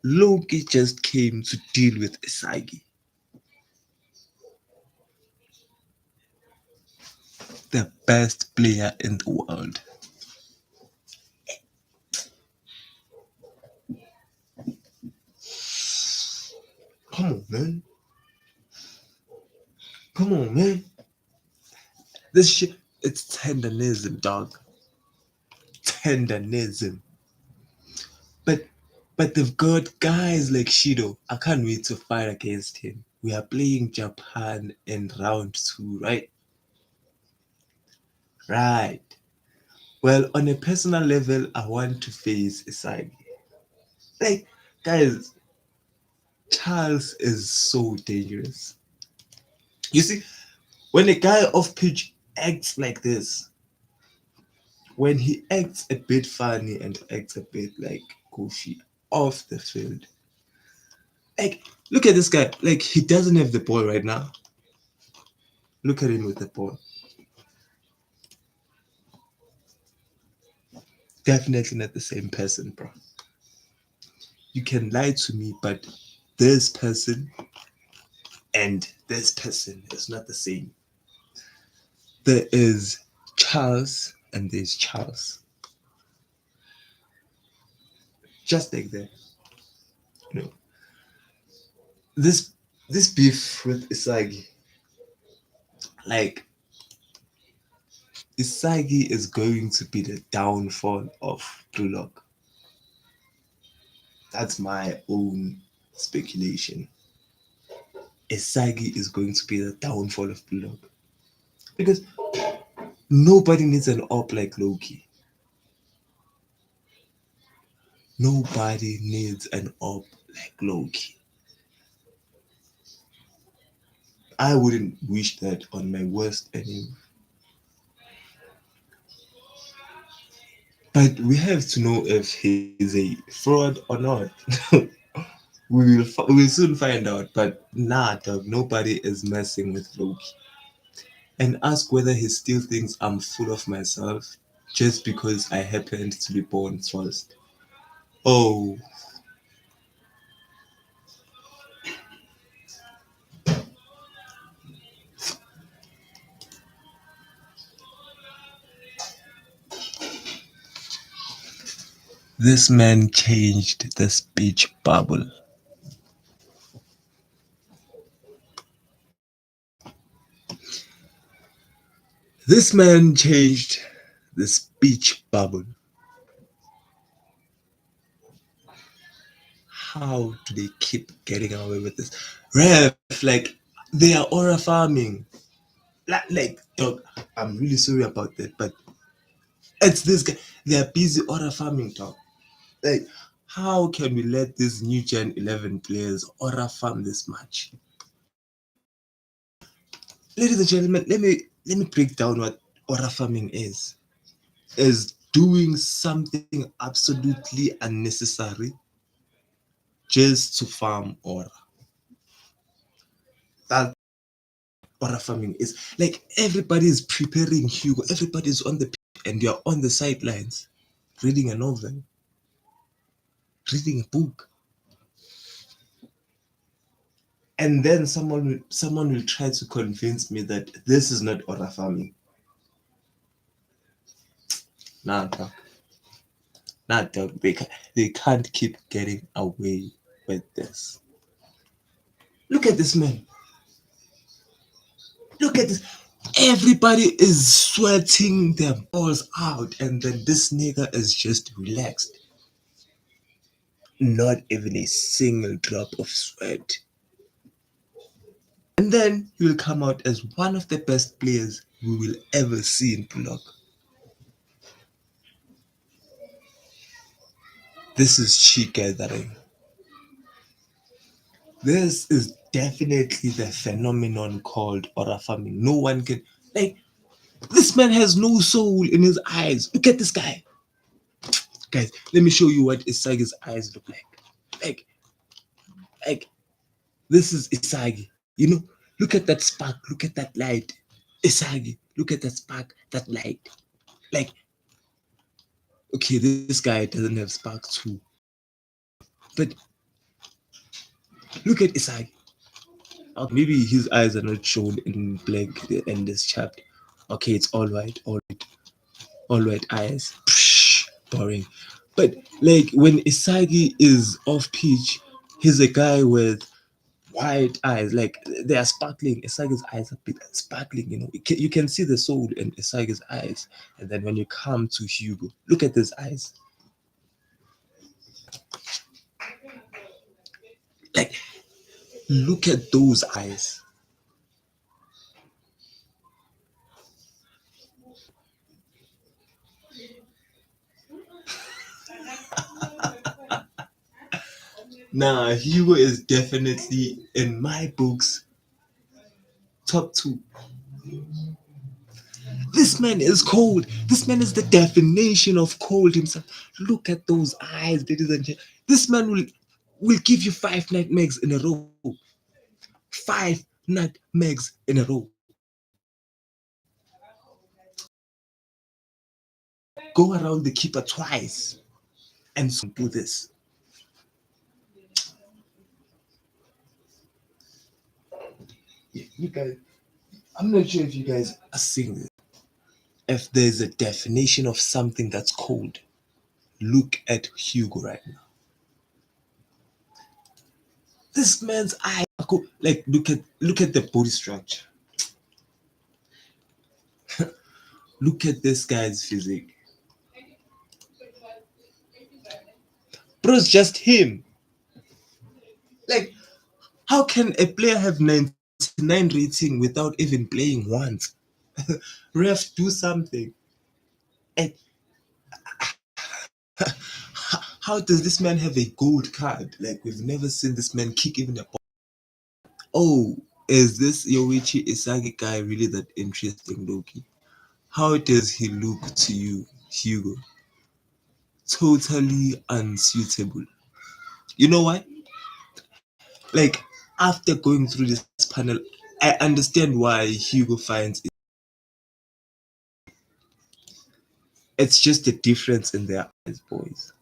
Loki just came to deal with Isagi, the best player in the world. Come on, man. Come on, man. This shit, it's tendonism, dog. Tendonism. But they've got guys like Shido. I can't wait to fight against him. We are playing Japan in round two, right? Right. Well, on a personal level, I want to face Isagi. Like, guys, Charles is so dangerous. You see, when a guy off pitch acts like this, when he acts a bit funny and acts a bit like goofy off the field, like, look at this guy. Like, he doesn't have the ball right now. Look at him with the ball. Definitely not the same person, bro. You can lie to me, but this person and this person is not the same. There is Charles and there's Charles. Just like that. You know. This beef with Isagi, like Isagi is going to be the downfall of Blue Lock. That's my own speculation. Isagi is going to be the downfall of Blue Lock. Because nobody needs an op like Loki. Nobody needs an op like Loki. I wouldn't wish that on my worst enemy. But we have to know if he's a fraud or not. We will soon find out. But nah, dog, nobody is messing with Loki. And ask whether he still thinks I'm full of myself just because I happened to be born first. Oh, this man changed the speech bubble. This man changed the speech bubble. How do they keep getting away with this? Ref, like, they are aura farming. Like, dog, I'm really sorry about that, but it's this guy. They are busy aura farming, dog. Like, how can we let these new Gen 11 players aura farm this much? Ladies and gentlemen, let me break down what aura farming is doing something absolutely unnecessary just to farm aura. That aura farming is like everybody is preparing Hugo, everybody's on the pitch and you're on the sidelines reading a novel, reading a book. And then someone will try to convince me that this is not aura farming. Nah, dog. Nah, dog. They can't keep getting away with this. Look at this man. Look at this. Everybody is sweating their balls out, and then this nigga is just relaxed. Not even a single drop of sweat. And then he will come out as one of the best players we will ever see in Bullock. This is cheek gathering. This is definitely the phenomenon called aura farming. No one can, like, this man has no soul in his eyes. Look at this guy. Guys, let me show you what Isagi's eyes look like. Like, like this is Isagi. You know, look at that spark, look at that light. Isagi. Look at that spark, that light. Like, okay, this guy doesn't have spark too. But look at Isagi. Maybe his eyes are not shown in black in this chapter. Okay, it's all white eyes. Psh, boring. But like when Isagi is off pitch, he's a guy with white eyes. Like they are sparkling. Isagi's eyes are sparkling. You can see the soul in Isagi's eyes. And then when you come to Hugo, look at his eyes. Like look at those eyes. Nah, Hugo is definitely in my books top two. This man is cold. This man is the definition of cold himself. Look at those eyes, ladies and gentlemen. This man will give you 5 nutmegs in a row. 5 nutmegs in a row. Go around the keeper twice and do this. Yeah, you guys, I'm not sure if you guys are seeing this. If there's a definition of something that's cold, look at Hugo right now. This man's eye, like look at the body structure. Look at this guy's physique. Bro, it's just him. Like, how can a player have 99 rating without even playing once? Ref, do something. And how does this man have a gold card? Like, we've never seen this man kick even a ball. Oh, is this Yoichi Isagi guy really that interesting, Loki? How does he look to you, Hugo? Totally unsuitable. You know why? Like, after going through this panel, I understand why Hugo finds it. It's just the difference in their eyes, boys.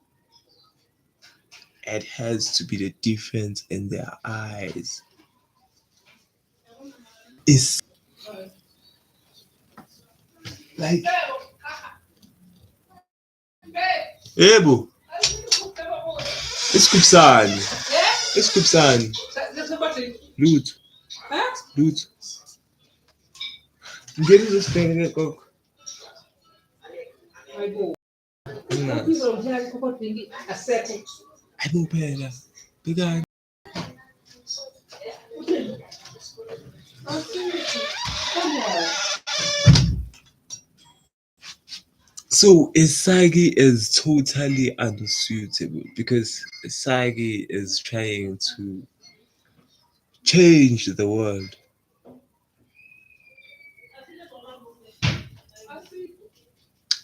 It has to be the difference in their eyes. It's like, Ebo, Iskupsan, Iskupsan, Loot, Loot. Get this thing, go. I don't pay that. Big guy. So Isagi is totally unsuitable because Isagi is trying to change the world.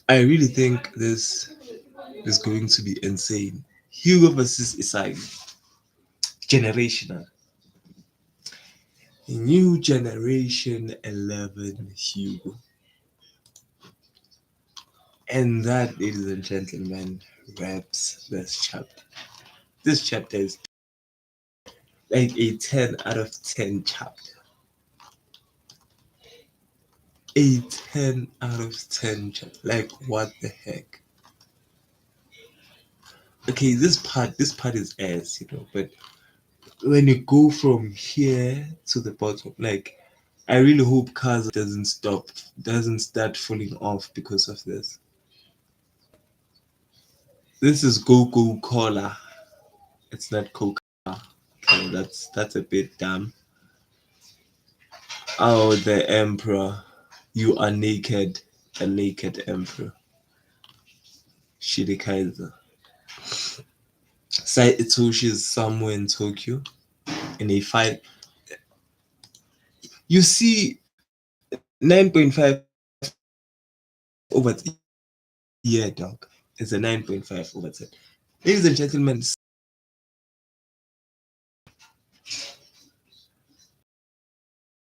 I really think this is going to be insane. Hugo versus Isagi. Generational. New generation 11 Hugo. And that, ladies and gentlemen, wraps this chapter. This chapter is like a 10 out of 10 chapter. A 10 out of 10 chapter. Like, what the heck? Okay, this part is ass, but when you go from here to the bottom, like, I really hope Kaiser doesn't start falling off because of this. This is Go Cola. It's not Coca. Okay, that's a bit dumb. Oh, the Emperor. You are naked. A naked Emperor. Shitty Kaiser. Sai Itoshi is somewhere in Tokyo in a fight. You see 9.5 over yeah, dog. It's a 9.5 over 10. Ladies and gentlemen,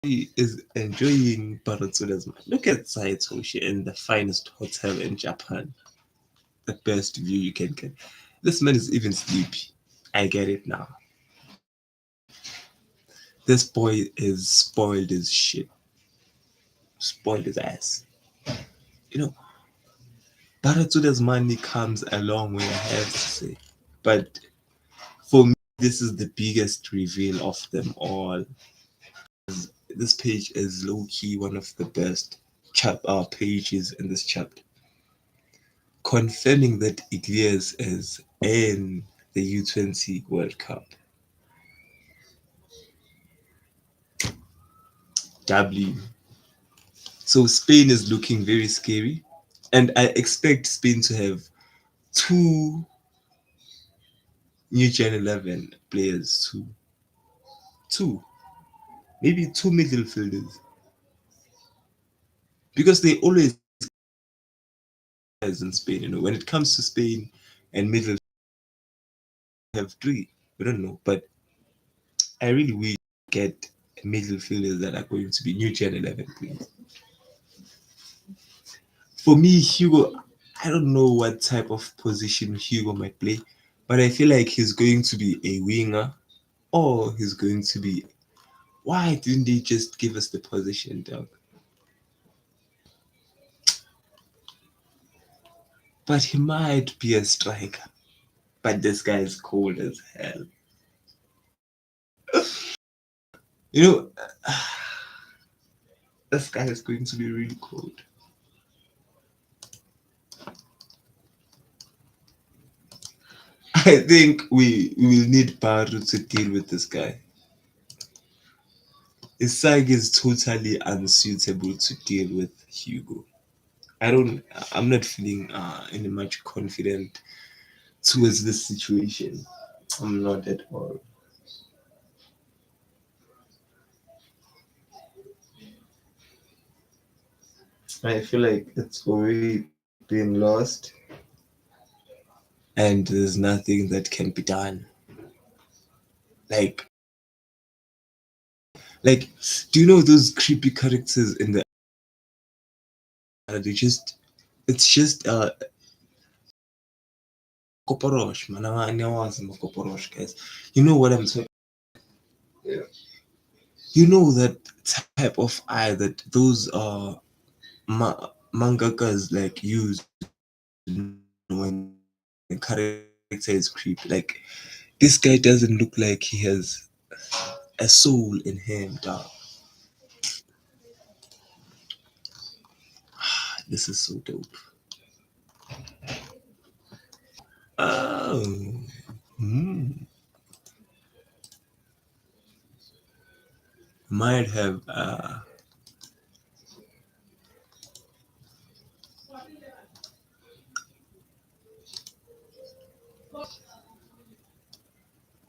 He is enjoying Baratsuda's mind. Look at Saitoshi in the finest hotel in Japan. The best view you can get. This man is even sleepy. I get it now. This boy is spoiled as shit. Spoiled his ass. You know, Baratsuda's money comes a long way, I have to say. But for me, this is the biggest reveal of them all. This page is low key one of the best pages in this chapter, confirming that Iglesias is in the U20 World Cup. W. So Spain is looking very scary, and I expect Spain to have two new Gen 11 players, two, maybe two midfielders, because they always in Spain. When it comes to Spain and middle have three. We don't know, but I really wish get midfielders that are going to be new Gen 11 players. For me, Hugo, I don't know what type of position Hugo might play, but I feel like he's going to be a winger or he's going to be. Why didn't they just give us the position, dog? But he might be a striker. But this guy is cold as hell. You know, this guy is going to be really cold. I think we will need Baru to deal with this guy. Isagi is totally unsuitable to deal with Hugo. I don't. I'm not feeling any much confident towards this situation. I'm not at all. I feel like it's already been lost, and there's nothing that can be done. Like, like, do you know those creepy characters in the? They just, it's just Koporosh, man. I know Koporosh, guys. You know what I'm talking. Yeah. You know that type of eye that those mangakas like use when the character is creepy. Like this guy doesn't look like he has a soul in him, dog. This is so dope. Oh, hmm. Might have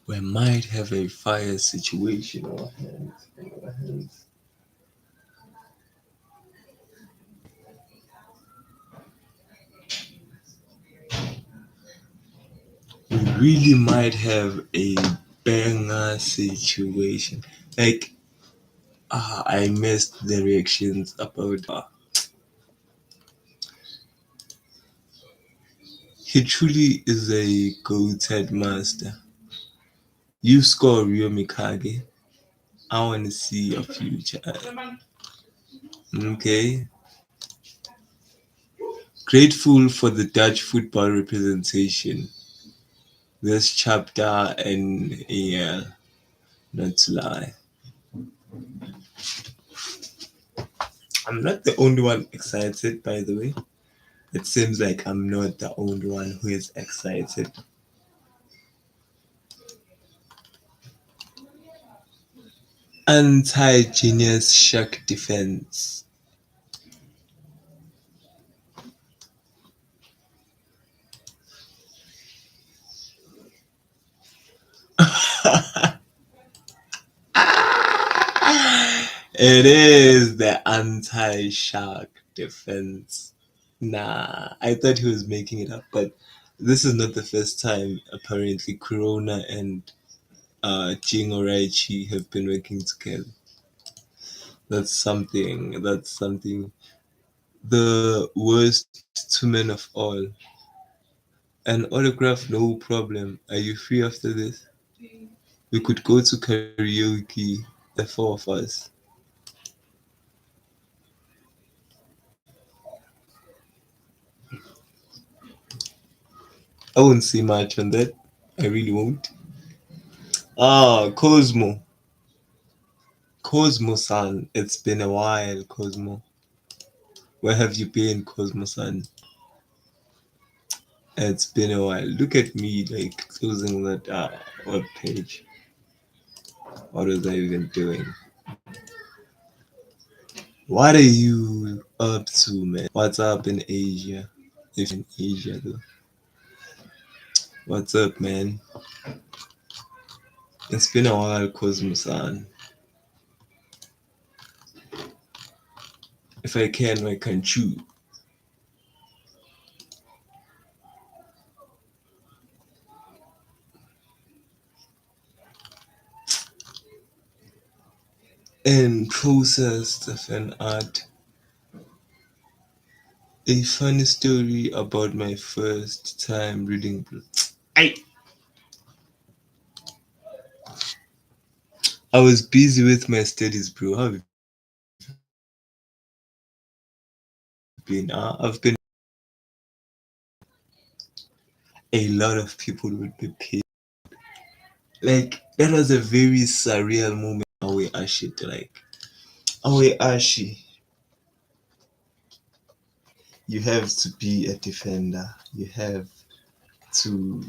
we might have a fire situation on our hands. On our hands. We really might have a banger situation. Like I missed the reactions about. He truly is a goated master. You score Ryo Mikage. I want to see your future. Okay. Grateful for the Dutch football representation. This chapter and yeah, not to lie. I'm not the only one excited, by the way. It seems like I'm not the only one who is excited. Anti-genius shock defense. It is the anti-shark defense. Nah, I thought he was making it up, but this is not the first time apparently Corona and Jing Oraichi have been working together. That's something. The worst two men of all. An autograph, no problem. Are you free after this? We could go to karaoke, the four of us. I won't say much on that. I really won't. Ah, Cosmo. Cosmo san. It's been a while, Cosmo. Where have you been, Cosmo san? It's been a while. Look at me like closing that web page. What was I even doing? What are you up to, man? What's up in Asia? If in Asia though. What's up, man? It's been a while, Cosmo san. If I can, I can chew. And processed fan art. A funny story about my first time reading. I I was busy with my studies, bro. How have you been? I've been. A lot of people would be pissed. Like that was a very surreal moment. Awe Ashi to like Awe Ashi. You have to be a defender. You have to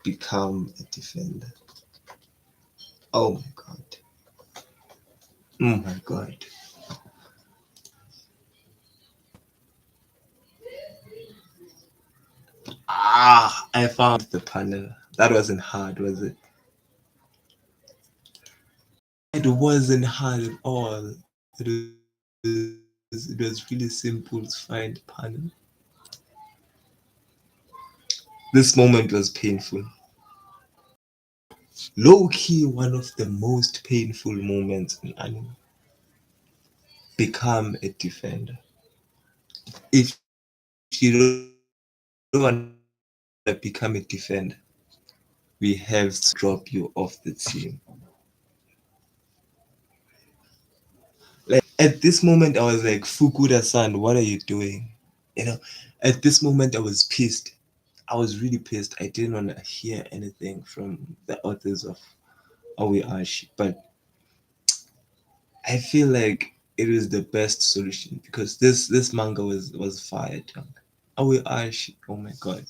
become a defender. Oh my god. Oh my god. I found the panel. That wasn't hard, was it? It wasn't hard at all. It was really simple to find the panel. This moment was painful. Low key, one of the most painful moments in anime. Become a defender. If you don't want to become a defender, we have to drop you off the team. Like at this moment, I was like, Fukuda-san, what are you doing? You know, at this moment, I was pissed. I was really pissed. I didn't want to hear anything from the authors of Aoi Ashi, but I feel like it was the best solution because this manga was fire. Aoi Ashi, oh my god!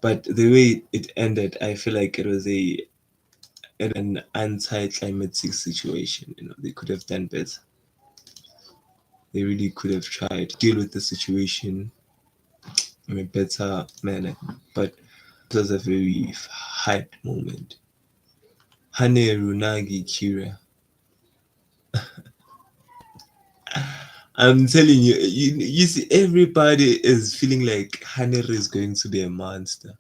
But the way it ended, I feel like it was an anti-climatic situation. You know, they could have done better. They really could have tried to deal with the situation in a better manner. But it was a very hyped moment. Haneru Nagi Kira. I'm telling you, you see, everybody is feeling like Haneru is going to be a monster.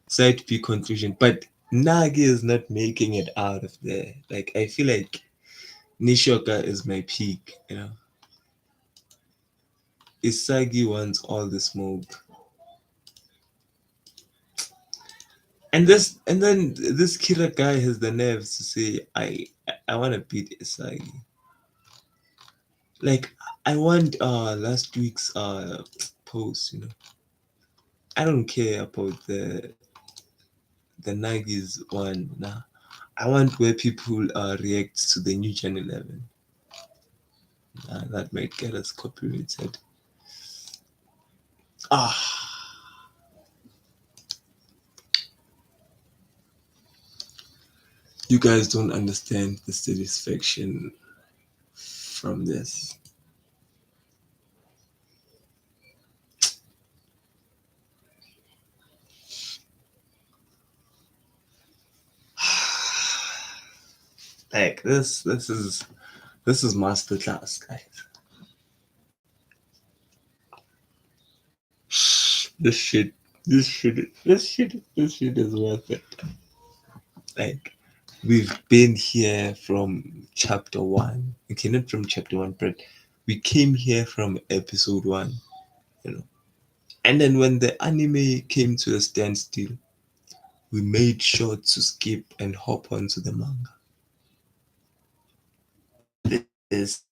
Side P conclusion, but Nagi is not making it out of there. Like I feel like Nishoka is my peak, you know. Isagi wants all the smoke. And then this Kira guy has the nerves to say, I wanna beat Isagi. Like I want last week's post, you know. I don't care about the Nagi's one. Nah. I want where people react to the new Gen 11. That might get us copyrighted. Ah, you guys don't understand the satisfaction from this. Like this is masterclass, guys. This shit, this shit is worth it. Like we've been here from chapter one. Okay, not from chapter one, but we came here from episode one, you know. And then when the anime came to a standstill, we made sure to skip and hop onto the manga. This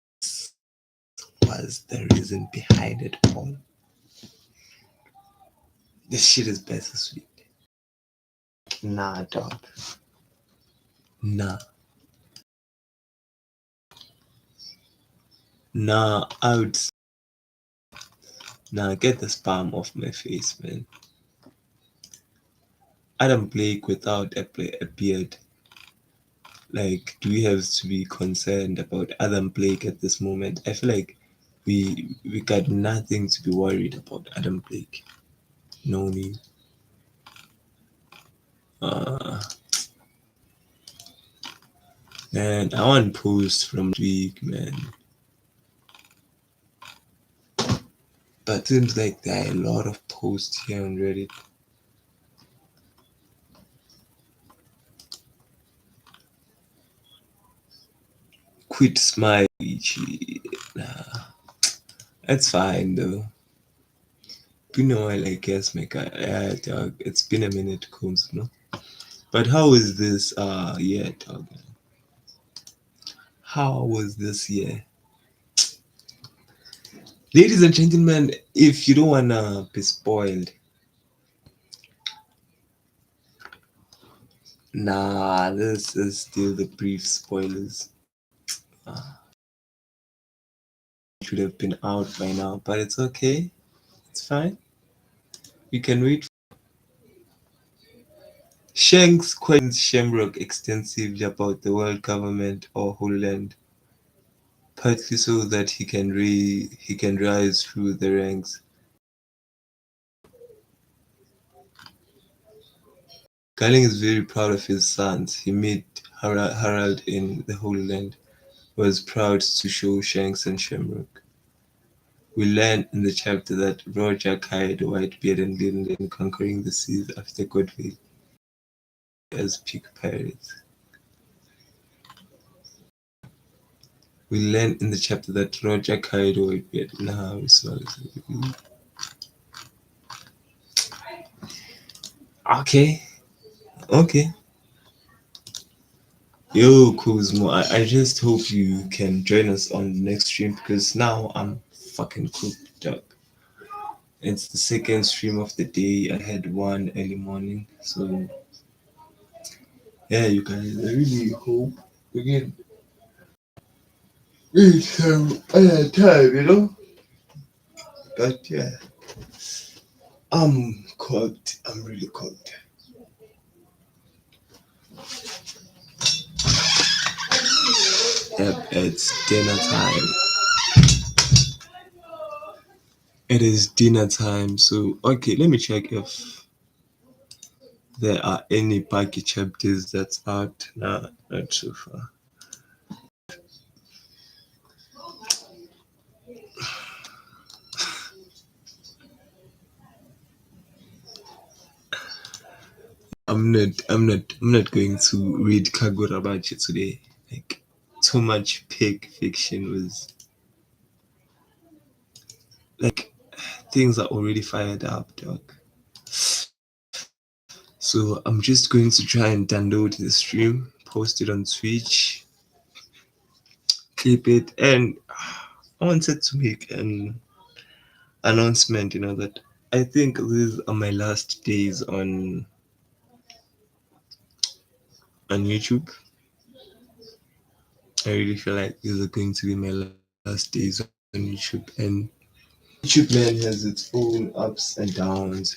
was the reason behind it all. This shit is better sweet. Nah, dog. Nah. Nah, nah, get the spam off my face, man. Adam Blake without a beard. Like, do we have to be concerned about Adam Blake at this moment? I feel like we got nothing to be worried about Adam Blake. No need. Uh, man, I want post from week, man. But seems like there are a lot of posts here on Reddit. Quit smile, Ichi. Nah, that's fine though. Been a while, I guess, my guy. Yeah, dog. It's been a minute, Combs, no? But how is this year, dog? How was this year? Ladies and gentlemen, if you don't wanna be spoiled, nah, this is still the brief spoilers. It should have been out by now, but it's okay. It's fine. We can wait. Shanks questions Shamrock extensively about the world government or whole land, partly so that he can rise through the ranks. Garling is very proud of his sons. He met Harald in the Holy Land, was proud to show Shanks and Shamrock. We learn in the chapter that Roger carried Whitebeard and Lincoln conquering the seas after Godfrey as peak pirates. We learn in the chapter that Roger carried Whitebeard. Nah, we saw this. Okay, okay. Yo, Kuzmo, I just hope you can join us on the next stream because now I'm fucking cooked up. It's the second stream of the day. I had one early morning. So, yeah, you guys, I really hope we can reach some other time, you know? But yeah, I'm cooked. I'm really cooked. Yep, it's dinner time. It is dinner time. So, okay, let me check if there are any Paki chapters that's out. Nah, not so far. I'm not going to read Kagurabachi today. Like too much pig fiction was like things are already fired up, dog. So I'm just going to try and download the stream, post it on Twitch, clip it, and I wanted to make an announcement, that I think these are my last days on YouTube. I really feel like these are going to be my last days on YouTube, and YouTube man has its own ups and downs.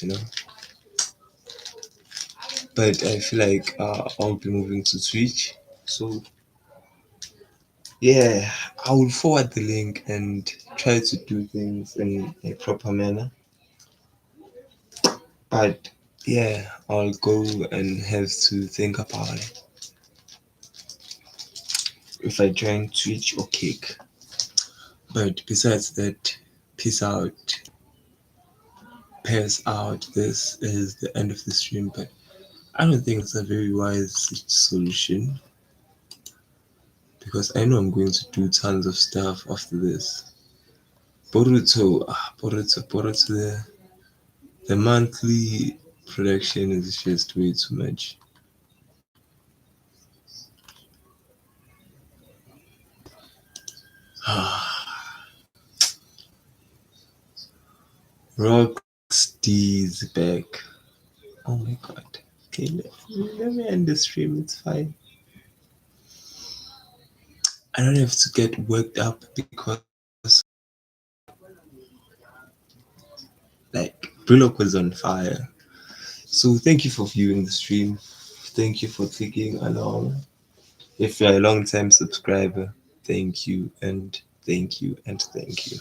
But I feel like I'll be moving to Twitch. So yeah, I will forward the link and try to do things in a proper manner. But yeah, I'll go and have to think about it if I join Twitch or Kick. But besides that, peace out, pass out. This is the end of the stream, but I don't think it's a very wise solution because I know I'm going to do tons of stuff after this. Boruto, the monthly production is just way too much. Rocksteady's back. Oh my god. Okay, let me end the stream. It's fine. I don't have to get worked up because like Brillock was on fire. So thank you for viewing the stream. Thank you for clicking along. If you're a long time subscriber, thank you and thank you and thank you.